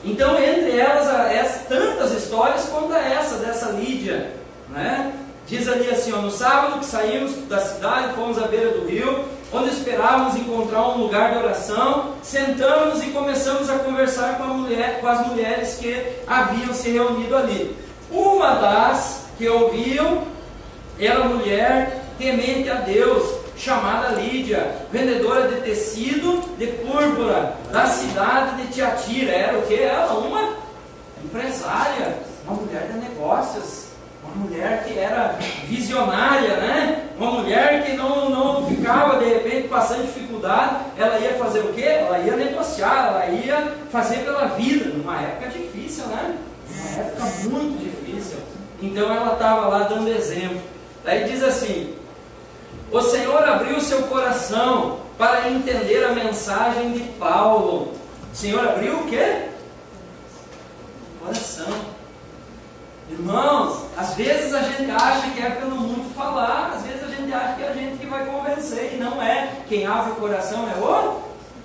Então, entre elas, tantas histórias quanto essa, dessa Lídia, né? Diz ali assim, ó, no sábado que saímos da cidade, fomos à beira do rio, onde esperávamos encontrar um lugar de oração, sentamos e começamos a conversar com as mulheres que haviam se reunido ali. Uma das que ouviam era mulher temente a Deus, chamada Lídia, vendedora de tecido de púrpura, da cidade de Tiatira. Era o que? Ela uma empresária, uma mulher de negócios, uma mulher que era visionária, né? Uma mulher que não ficava de repente passando dificuldade. Ela ia fazer o quê? Ela ia negociar, ela ia fazer pela vida, numa época difícil, né? Uma época muito difícil. Então ela estava lá dando exemplo. Daí diz assim: o Senhor abriu seu coração para entender a mensagem de Paulo. O Senhor abriu o quê? Coração. Irmãos, às vezes a gente acha que é pelo mundo falar, às vezes a gente acha que é a gente que vai convencer, e não é. Quem abre o coração é o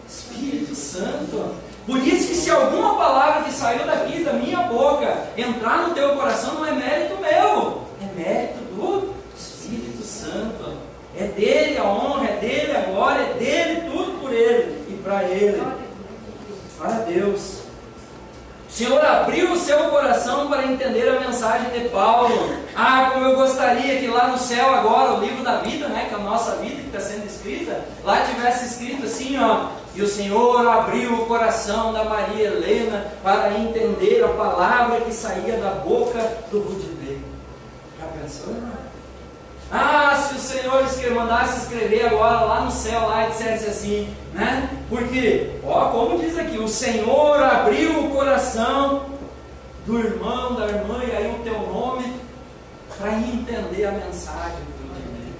Espírito Santo. Por isso que se alguma palavra que saiu daqui, da minha boca, entrar no teu coração, não é mérito meu, é mérito do Espírito Santo. É dele a honra, é dele a glória, é dele tudo por ele e para ele. Para Deus. O Senhor abriu o seu coração para entender a mensagem de Paulo. Ah, como eu gostaria que lá no céu agora, o livro da vida, né, que é a nossa vida que está sendo escrita, lá tivesse escrito assim, ó: e o Senhor abriu o coração da Maria Helena para entender a palavra que saía da boca do Rudinei. Já pensou, irmão? Ah, se o Senhor mandasse escrever agora lá no céu, lá e dissesse assim, né? Porque, ó, como diz aqui, o Senhor abriu o coração do irmão, da irmã, e aí o teu nome, para entender a mensagem do Rudinei.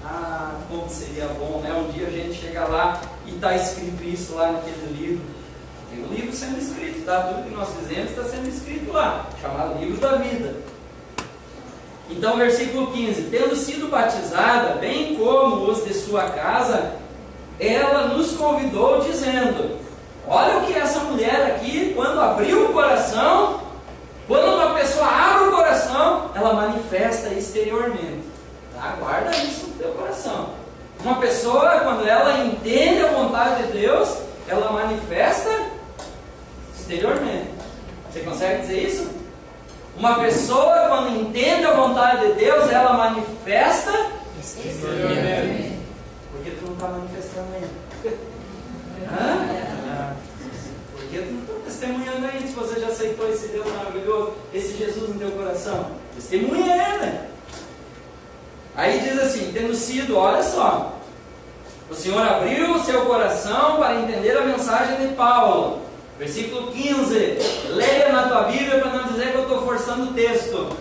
Ah, como seria bom, né? Um dia a gente chega lá e está escrito isso lá naquele livro. Tem um livro sendo escrito, tá? Tudo que nós fizemos está sendo escrito lá, chamado Livro da Vida. Então, versículo 15: tendo sido batizada, bem como os de sua casa, ela nos convidou dizendo... Olha o que essa mulher aqui, quando abriu o coração, quando uma pessoa abre o coração, ela manifesta exteriormente. Tá? Guarda isso no teu coração. Uma pessoa, quando ela entende a vontade de Deus, ela manifesta exteriormente. Você consegue dizer isso? Uma pessoa, quando entende a vontade de Deus, ela manifesta exteriormente. Porque tu não está manifestando ainda. Porque tu não está testemunhando ainda. Se você já aceitou esse Deus maravilhoso, esse Jesus no teu coração, testemunha ainda. Aí diz assim, tendo sido, olha só, o Senhor abriu o seu coração para entender a mensagem de Paulo. Versículo 15, leia na tua Bíblia para não dizer que eu estou forçando o texto.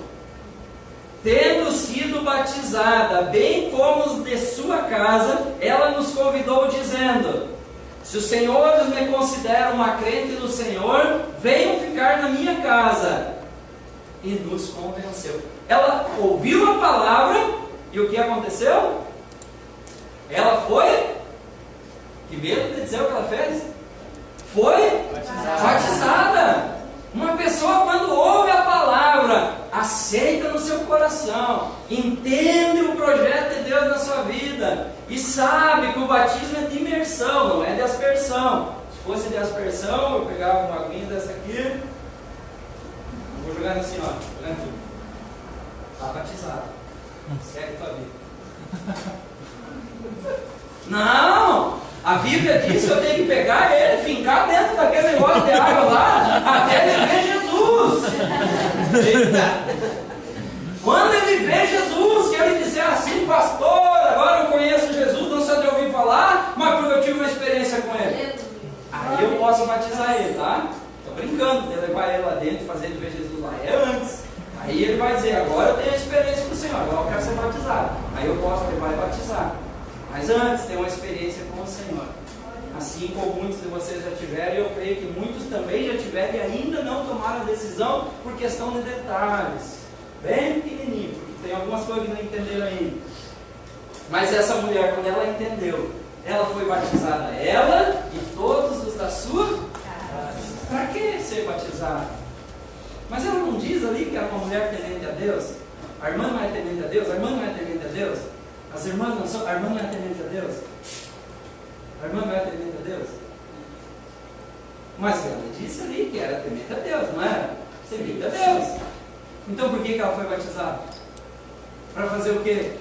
Tendo sido batizada, bem como os de sua casa, ela nos convidou dizendo: se os senhores me consideram uma crente no Senhor, venham ficar na minha casa. E nos convenceu. Ela ouviu a palavra e o que aconteceu? Ela foi, que medo de dizer o que ela fez? Foi batizada. Uma pessoa, quando ouve a palavra, aceita no seu coração, entende o projeto de Deus na sua vida e sabe que o batismo é de imersão, não é de aspersão. Se fosse de aspersão, eu pegava uma aguinha dessa aqui, vou jogar assim, ó, jogando tudo. Está batizado. Segue tua vida. Não! A Bíblia diz que eu tenho que pegar ele, fincar dentro daquele negócio de água lá, até ele ver Jesus. Quando ele vê brincando de levar ele lá dentro, fazer ele ver Jesus lá. É antes. Aí ele vai dizer, agora eu tenho experiência com o Senhor, agora eu quero ser batizado. Aí eu posso levar e batizar. Mas antes, tem uma experiência com o Senhor. Assim como muitos de vocês já tiveram, e eu creio que muitos também já tiveram e ainda não tomaram a decisão por questão de detalhes. Bem pequenininho, porque tem algumas coisas que não entenderam ainda. Mas essa mulher, quando ela entendeu, ela foi batizada, ela e todos os da sua casa. Para que ser batizada? Mas ela não diz ali que era uma mulher temente a Deus? A irmã não é temente a Deus? A irmã não é temente a Deus? As irmãs não são? A irmã não é temente a Deus? A irmã não é temente a Deus? Mas ela disse ali que era temente a Deus, não era? Temente a Deus. Então por que ela foi batizada? Para fazer o quê?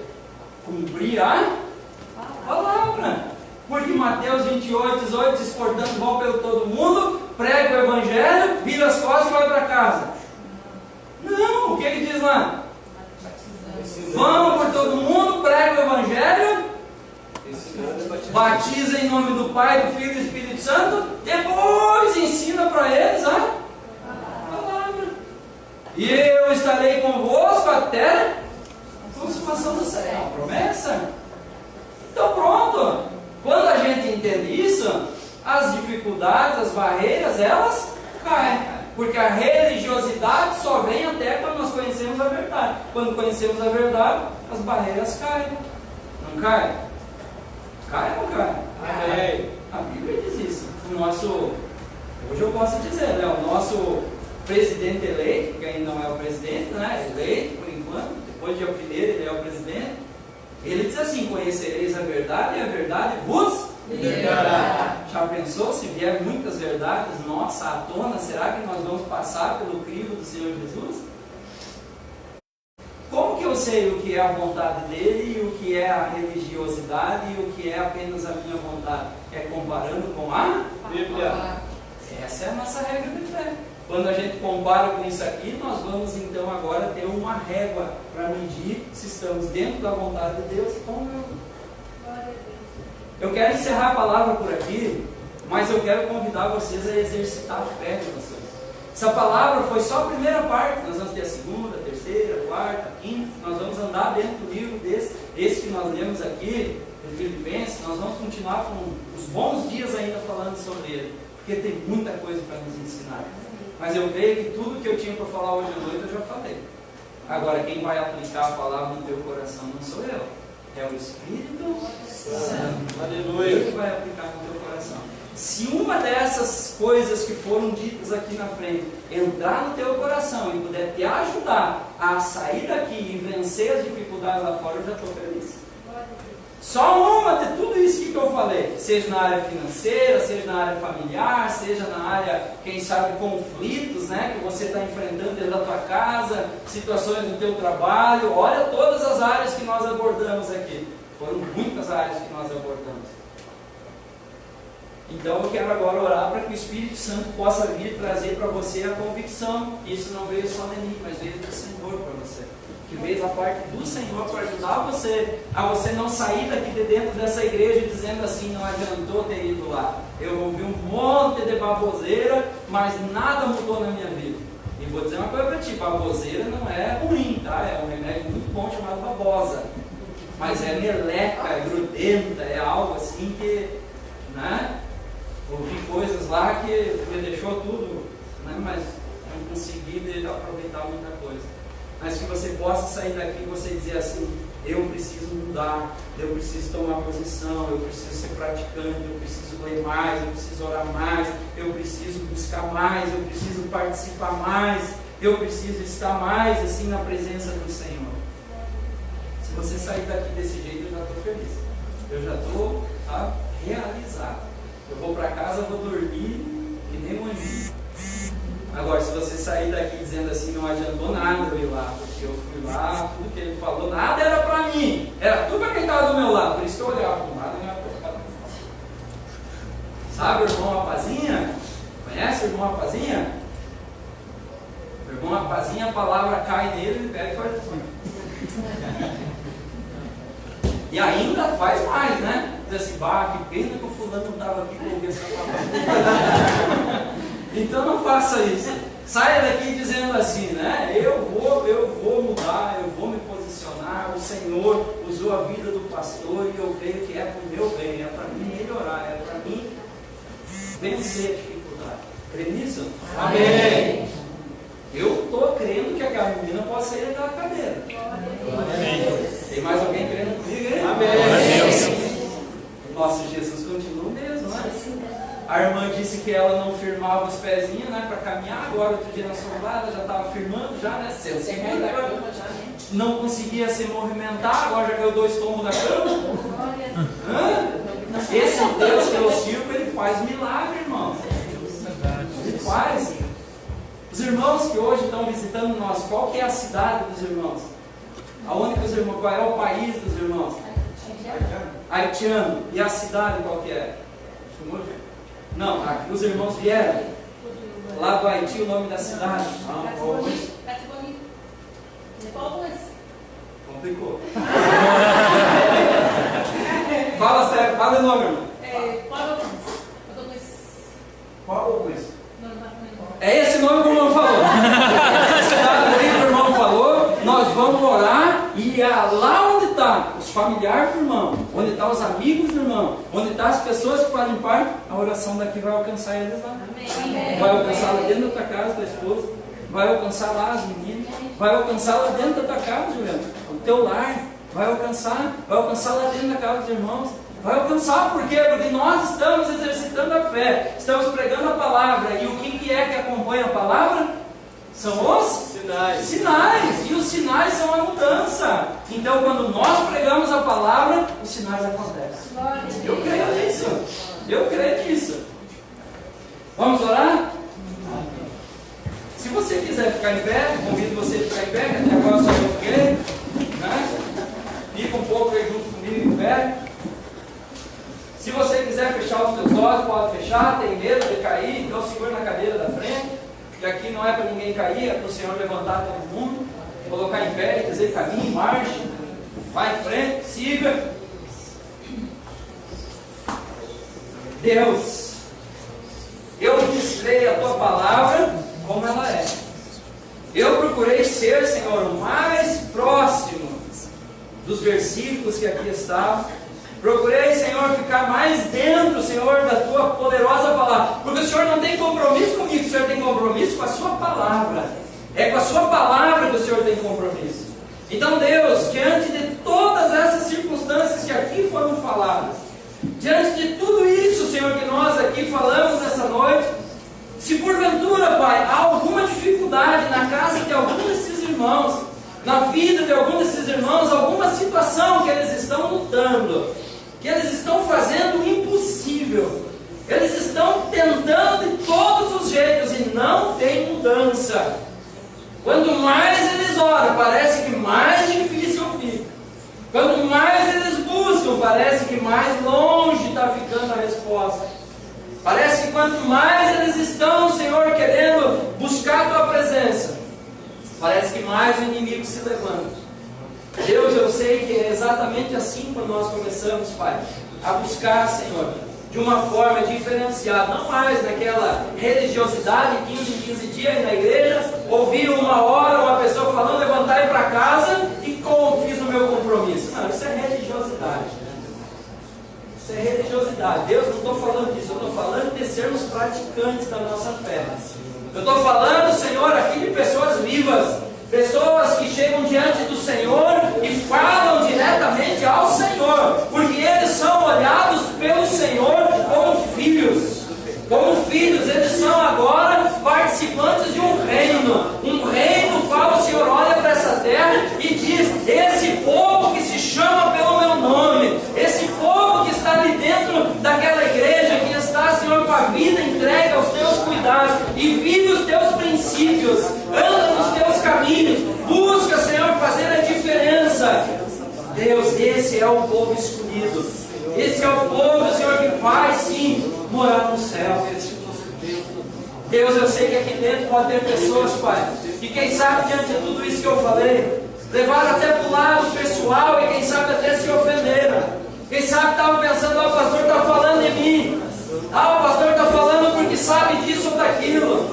Cumprir a palavra. Porque Mateus 28, 18 diz, portanto, vão pelo todo mundo, prega o evangelho, vira as costas e vai para casa. Não, o que ele diz lá? Vão por todo mundo, prega o evangelho, batiza em nome do Pai, do Filho e do Espírito Santo, depois ensina para eles a palavra. E eu estarei convosco até a consumação do século. Promessa? Então pronto. Quando a gente entende isso, as dificuldades, as barreiras, elas caem. Porque a religiosidade só vem até quando nós conhecemos a verdade. Quando conhecemos a verdade, as barreiras caem. Não caem? Cai ou não cai? Amém. A Bíblia diz isso. Hoje eu posso dizer, né? O nosso presidente eleito, que ainda não é o presidente, né? Eleito por enquanto, depois de dia 1º ele é o presidente. Ele diz assim: conhecereis a verdade e a verdade vos libertará. Já pensou se vier muitas verdades nossa à tona, será que nós vamos passar pelo crivo do Senhor Jesus? Como que eu sei o que é a vontade dele e o que é a religiosidade e o que é apenas a minha vontade? É comparando com a Bíblia. Essa é a nossa regra de fé. Quando a gente compara com isso aqui, nós vamos então agora ter uma régua para medir se estamos dentro da vontade de Deus ou não. Eu quero encerrar a palavra por aqui, mas eu quero convidar vocês a exercitar a fé de vocês. Essa palavra foi só a primeira parte, nós vamos ter a segunda, a terceira, a quarta, a quinta, nós vamos andar dentro do livro esse que nós lemos aqui, de Filipenses, nós vamos continuar com os bons dias ainda falando sobre ele, porque tem muita coisa para nos ensinar. Mas eu creio que tudo que eu tinha para falar hoje à noite eu já falei. Agora, quem vai aplicar a palavra no teu coração não sou eu, é o Espírito Santo. Aleluia. Ele que vai aplicar no teu coração. Se uma dessas coisas que foram ditas aqui na frente entrar no teu coração e puder te ajudar a sair daqui e vencer as dificuldades lá fora, eu já estou feliz. Só uma de tudo isso que eu falei, seja na área financeira, seja na área familiar, seja na área, quem sabe, conflitos, né, que você está enfrentando dentro da tua casa, situações do teu trabalho. Olha todas as áreas que nós abordamos aqui. Foram muitas áreas que nós abordamos. Então eu quero agora orar para que o Espírito Santo possa vir trazer para você a convicção. Isso não veio só de mim, mas veio do Senhor para você. Que veio da parte do Senhor para ajudar você a você não sair daqui de dentro dessa igreja dizendo assim: não adiantou ter ido lá. Eu ouvi um monte de baboseira, mas nada mudou na minha vida. E vou dizer uma coisa para ti: baboseira não é ruim, tá? É um remédio muito bom chamado babosa. Mas é meleca, é grudenta, é algo assim que, né? Ouvi coisas lá que me deixou tudo, né? Mas não consegui aproveitar muita coisa. Mas que você possa sair daqui e você dizer assim: eu preciso mudar, eu preciso tomar posição, eu preciso ser praticante, eu preciso ler mais, eu preciso orar mais, eu preciso buscar mais, eu preciso participar mais, eu preciso estar mais assim na presença do Senhor. Se você sair daqui desse jeito, eu já estou feliz, eu já estou realizado. Eu vou para casa, vou dormir que nem um anjinho. Agora, se você sair daqui dizendo assim: não adiantou nada eu ir lá, porque eu fui lá, tudo que ele falou, nada era para mim, era tudo para quem estava do meu lado, por isso que eu olhava para um lado e olhava para o outro. Sabe o irmão Rapazinha? Conhece o irmão Rapazinha? O irmão Rapazinha, a palavra cai nele, ele pega e faz assim. E ainda faz mais, né? Diz assim: bah, que pena que o fulano não estava aqui para ouvir essa palavra. Então não faça isso. Saia daqui dizendo assim, né? Eu vou mudar, eu vou me posicionar. O Senhor usou a vida do pastor e eu creio que é para o meu bem, é para mim melhorar, é para mim vencer a dificuldade. Crê nisso? Amém. Eu estou crendo que a Carolina possa sair daquela cadeira. Amém. Tem mais alguém crendo comigo aí? Amém. Nossa, Jesus continua o mesmo, né? A irmã disse que ela não firmava os pezinhos, né, para caminhar. Agora, outro dia na sua ela já estava firmando, já, né? Não conseguia se movimentar, agora já ganhou 2 tomos da cama. Esse Deus que eu sirvo, ele faz milagre, irmão. Ele faz. Os irmãos que hoje estão visitando nós, qual que é a cidade dos irmãos? Aonde que os irmãos, qual é o país dos irmãos? Haitiano. E a cidade qual que é? Não, aqui os irmãos vieram lá do Haiti, o nome da cidade. Complicou. Fala sério, fala o nome, irmão. Qual o isso? É esse nome que o irmão falou. Essa cidade aí que o irmão falou, nós vamos orar e lá onde está os familiares do irmão, onde estão os amigos do irmão, onde estão as pessoas que fazem parte, a oração daqui vai alcançar eles lá. Vai alcançar lá dentro da tua casa, tua esposa, vai alcançar lá as meninas, vai alcançar lá dentro da tua casa, Juliana, o teu lar, vai alcançar lá dentro da casa dos irmãos. Vai alcançar, por quê? Porque nós estamos exercitando a fé, estamos pregando a palavra, e o que é que acompanha a palavra? São os sinais. E os sinais são a mudança. Então, quando nós pregamos a palavra, os sinais acontecem. Eu creio nisso. Vamos orar? Se você quiser ficar em pé, convido você a ficar em pé, que até agora só eu fiquei, né? Fica um pouco aí junto comigo em pé. Se você quiser fechar os seus olhos, pode fechar. Tem medo de cair, então segura na cadeira da frente. E aqui não é para ninguém cair, é para o Senhor levantar todo mundo, colocar em pé e dizer: caminhe, marche, vai em frente, siga. Deus, eu ministrei a tua palavra como ela é. Eu procurei ser, Senhor, o mais próximo dos versículos que aqui estavam. Procurei, Senhor, ficar mais dentro, Senhor, da tua poderosa palavra. Porque o Senhor não tem compromisso comigo, o Senhor tem compromisso com a sua palavra. É com a sua palavra que o Senhor tem compromisso. Então, Deus, diante de todas essas circunstâncias que aqui foram faladas, diante de tudo isso, Senhor, que nós aqui falamos nessa noite, se porventura, Pai, há alguma dificuldade na casa de algum desses irmãos, na vida de algum desses irmãos, alguma situação que eles estão lutando, que eles estão fazendo o impossível, eles estão tentando de todos os jeitos e não tem mudança. Quanto mais eles oram, parece que mais difícil fica. Quanto mais eles buscam, parece que mais longe está ficando a resposta. Parece que quanto mais eles estão, Senhor, querendo buscar a tua presença, parece que mais o inimigo se levanta. Deus, eu sei que é exatamente assim quando nós começamos, Pai, a buscar, Senhor, de uma forma diferenciada, não mais naquela religiosidade, 15 em 15 dias na igreja, ouvir uma hora uma pessoa falando, levantar e ir para casa e fiz o meu compromisso. Não, isso é religiosidade. Isso é religiosidade. Deus, não estou falando disso, eu estou falando de sermos praticantes da nossa fé. Eu estou falando, Senhor, aqui de pessoas vivas, pessoas que chegam diante do Senhor e falam diretamente ao Senhor, porque eles são olhados pelo Senhor como filhos. Como filhos, eles são agora participantes de um reino qual o Senhor olha para essa terra e diz: esse povo que se chama pelo meu nome, esse povo que está ali dentro daquela igreja, que está, Senhor, com a vida entregue aos teus cuidados e vive os teus princípios, anda nos teus caminhos, busca, Senhor, fazer a diferença. Deus, esse é o povo escolhido, esse é o povo, Senhor, que vai sim morar no céu. Deus, eu sei que aqui dentro pode ter pessoas, Pai, que quem sabe diante de tudo isso que eu falei, levaram até para o lado pessoal e quem sabe até se ofenderam. Quem sabe estavam pensando: ó, o pastor está falando de mim. Ah, o pastor está falando porque sabe disso ou daquilo.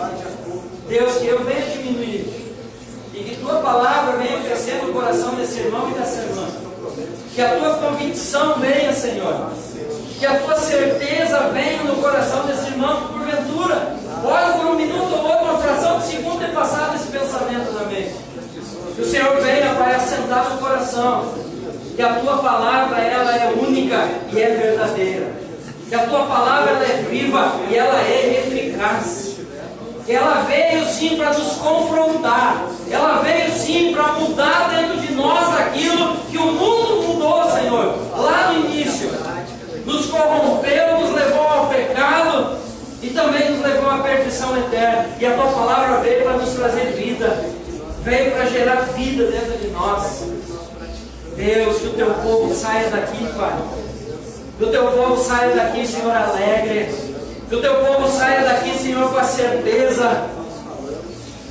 Deus, que eu venha diminuir e que tua palavra venha crescer no coração desse irmão e dessa irmã. Que a tua convicção venha, Senhor. Que a tua certeza venha no coração desse irmão que porventura pode por um minuto ou outro, uma fração de segundo ter passado esse pensamento na mente. Que o Senhor venha, Pai, assentar no coração. Que a tua palavra, ela é única e é verdadeira. Que a tua palavra, ela é viva e ela é eficaz. Ela veio sim para nos confrontar. Ela veio sim para mudar dentro de nós aquilo que o mundo mudou, Senhor, lá no início. Nos corrompeu, nos levou ao pecado e também nos levou à perdição eterna. E a tua palavra veio para nos trazer vida, veio para gerar vida dentro de nós. Deus, que o teu povo saia daqui, Pai. Que o teu povo saia daqui, Senhor, alegre. Que o teu povo saia daqui, Senhor, com a certeza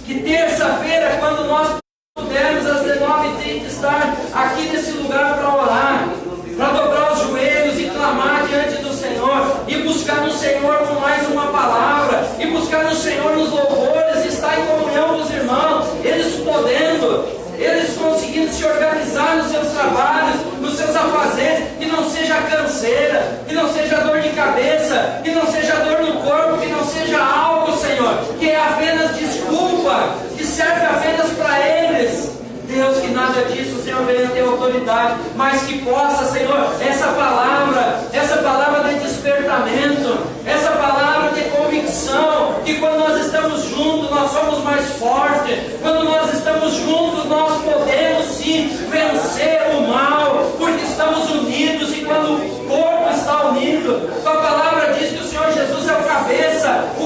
que terça-feira, quando nós pudermos às 19h30 estar aqui nesse lugar para orar, para dobrar os joelhos e clamar diante do Senhor, e buscar no Senhor com mais uma palavra, e buscar no Senhor nos louvores, estar em comunhão com os irmãos, eles podendo, eles conseguindo se organizar nos seus trabalhos, nos seus afazeres, que não seja canseira, que não seja dor de cabeça, que não seja dor no corpo, que não seja algo, Senhor, que é apenas desculpa, que serve apenas para eles. Deus, que nada disso, Senhor, venha ter autoridade, mas que possa, Senhor, essa palavra de despertamento, essa palavra de convicção, que quando nós estamos juntos, nós somos mais fortes, quando nós estamos juntos, nós podemos sim vencer o mal, porque estamos unidos, e quando o corpo está unido, a palavra diz que o Senhor Jesus é o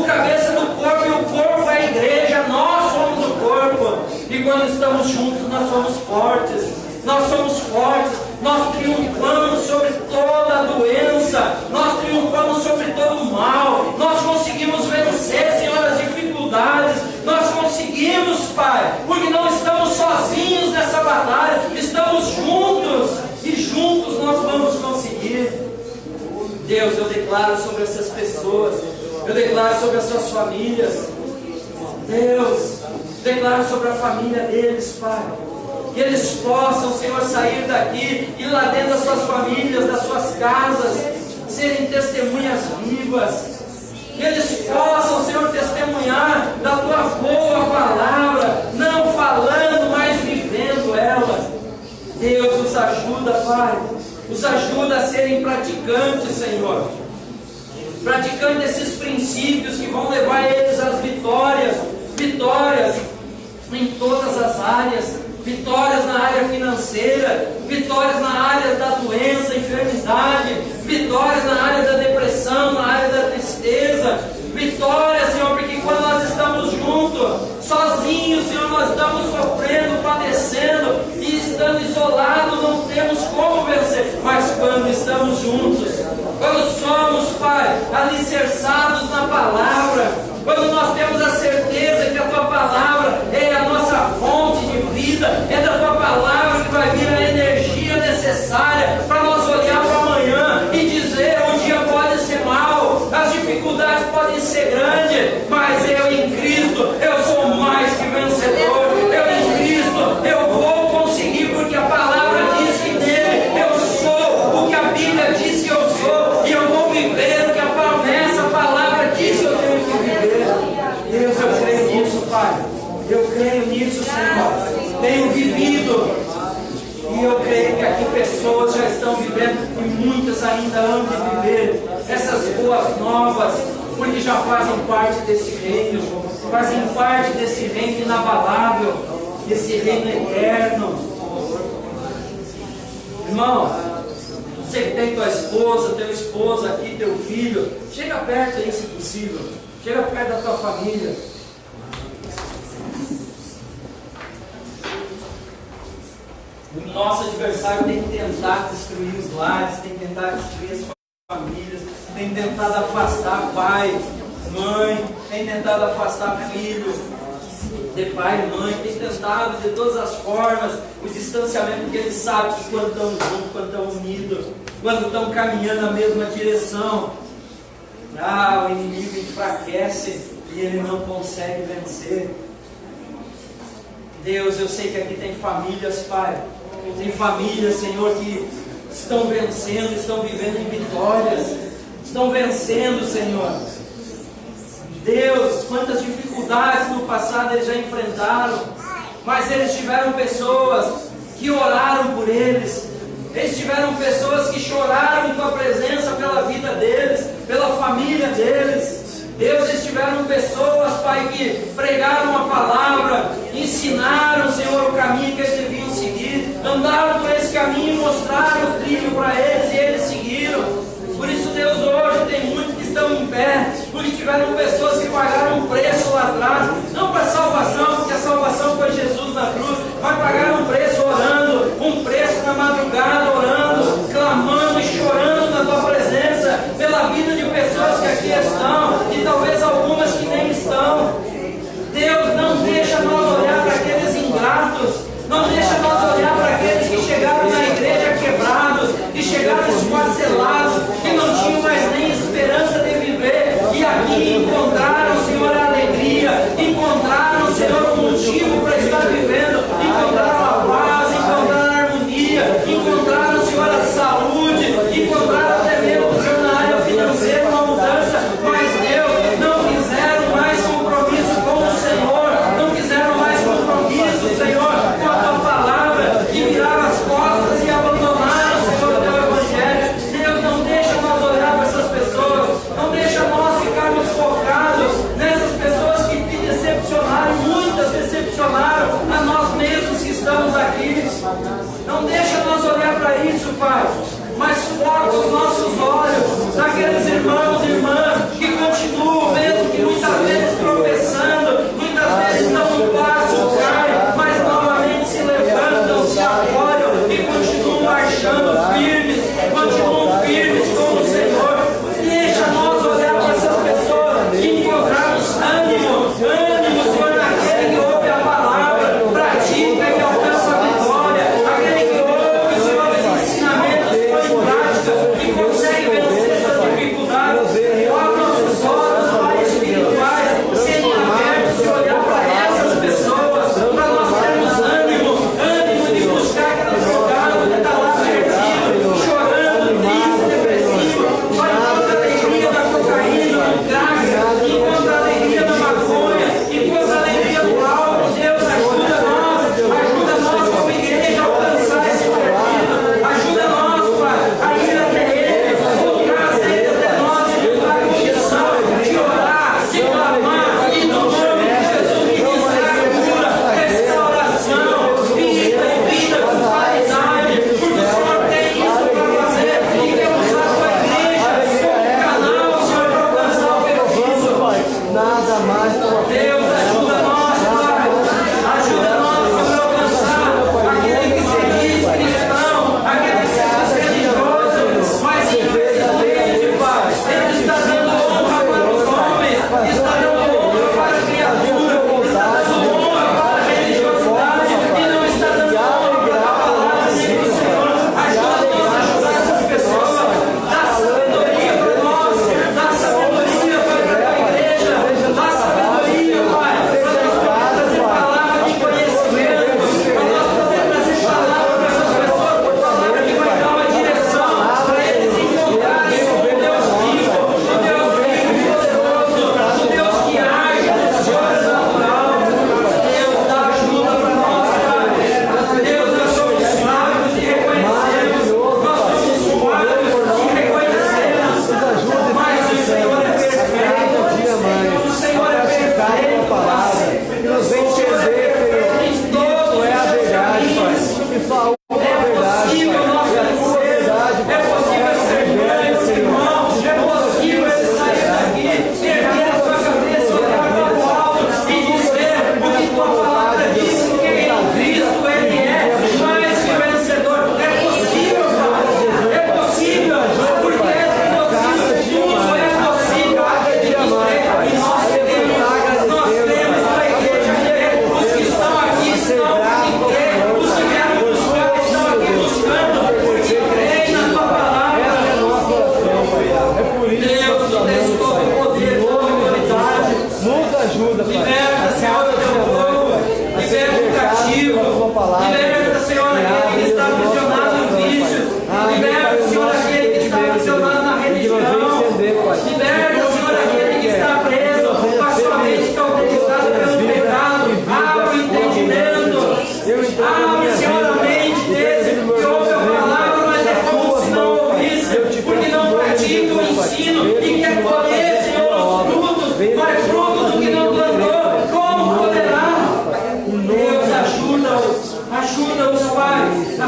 cabeça do corpo, e o corpo é a igreja, nós somos o corpo, e quando estamos juntos, nós somos fortes, nós triunfamos sobre toda a doença, nós triunfamos sobre todo o mal, nós conseguimos vencer, Senhor, as dificuldades, nós conseguimos, Pai, porque não estamos sozinhos nessa batalha, estamos juntos, e juntos nós vamos conseguir. Deus, eu declaro sobre essas pessoas, eu declaro sobre as suas famílias, Deus, declaro sobre a família deles, Pai, que eles possam, Senhor, sair daqui e lá dentro das suas famílias, das suas casas, serem testemunhas vivas, que eles possam, Senhor, testemunhar da tua boa palavra, não falando, mas vivendo ela. Deus, nos ajuda, Pai, nos ajuda a serem praticantes, Senhor, praticando esses princípios que vão levar eles às vitórias em todas as áreas, vitórias na área financeira, vitórias na área da doença, enfermidade, vitórias na área da depressão, na área da tristeza, vitórias, Senhor, porque quando nós estamos juntos, sozinhos, Senhor, nós estamos sofrendo, padecendo, e estando isolados não temos como vencer, mas quando estamos juntos, quando somos, Pai, alicerçados na palavra, quando nós temos a certeza que a tua palavra é a nossa fonte de vida, é da tua palavra que vai vir a energia necessária para nós olhar para amanhã e dizer: o dia pode ser mau, as dificuldades podem ser grandes, mas eu em Cristo, eu sou mais que vencedor, eu em Cristo, eu vou conseguir, porque a palavra diz que nele eu sou o que a Bíblia diz que eu sou, e eu vou viver o que a promessa, a palavra diz que eu tenho que viver. Deus, eu creio nisso, Pai, eu creio nisso, Senhor, tenho vivido, e eu creio que aqui pessoas já estão vivendo, e muitas ainda hão de viver essas boas novas, porque já fazem parte desse reino, fazem parte desse reino inabalável, desse reino eterno. Irmão, você que tem tua esposa, teu esposo aqui, teu filho, chega perto aí se possível, chega perto da tua família. O nosso adversário tem tentado destruir os lares, tem tentado destruir as famílias, tem tentado afastar pai, mãe, tem tentado afastar filho de pai e mãe, tem tentado de todas as formas o distanciamento, porque ele sabe que quando estão juntos, quando estão unidos, quando estão caminhando na mesma direção, O inimigo enfraquece e ele não consegue vencer. Deus, eu sei que aqui tem famílias, Pai. Tem famílias, Senhor, que estão vencendo, estão vivendo em vitórias. Estão vencendo, Senhor. Deus, quantas dificuldades no passado eles já enfrentaram. Mas eles tiveram pessoas que oraram por eles. Eles tiveram pessoas que choraram em Tua presença pela vida deles, pela família deles. Deus, eles tiveram pessoas, Pai, que pregaram a palavra, ensinaram, Senhor, o caminho que eles deviam seguir, andaram por esse caminho, mostraram o trilho para eles e eles seguiram. Por isso, Deus, hoje tem muitos que estão em pé, porque tiveram pessoas que pagaram um preço lá atrás, não para salvação, porque a salvação foi Jesus na cruz, mas pagaram um preço orando, um preço na madrugada, orando, clamando e chorando na Tua presença, pela vida de pessoas que aqui estão, e talvez algumas que nem estão. Deus, não deixa nós olhar para aqueles ingratos, não deixa nós olhar para aqueles que chegaram na igreja quebrados, que chegaram esquartelados, que não tinham mais nem esperança de viver, e aqui encontraram, Senhor, a alegria, encontraram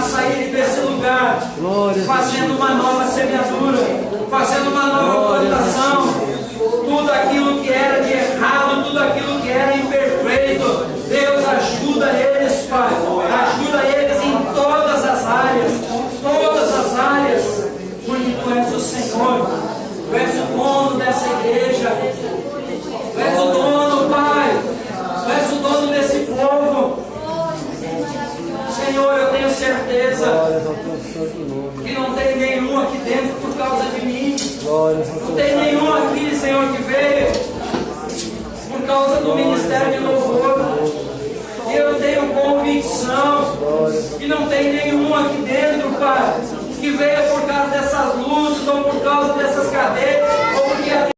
a sair desse lugar, fazendo uma nova semeadura, fazendo uma nova plantação. Tudo aquilo que era de errado, tudo aquilo que era imperfeito, Deus ajuda eles, Pai. Ajuda eles em todas as áreas, porque Tu és o Senhor, Tu és o dono dessa igreja, Tu és o dono, Pai, Tu és o dono desse povo. Senhor, eu tenho certeza que não tem nenhum aqui dentro por causa de mim. Não tem nenhum aqui, Senhor, que veio por causa do ministério de louvor. E eu tenho convicção que não tem nenhum aqui dentro, Pai, que veio por causa dessas luzes ou por causa dessas cadeiras.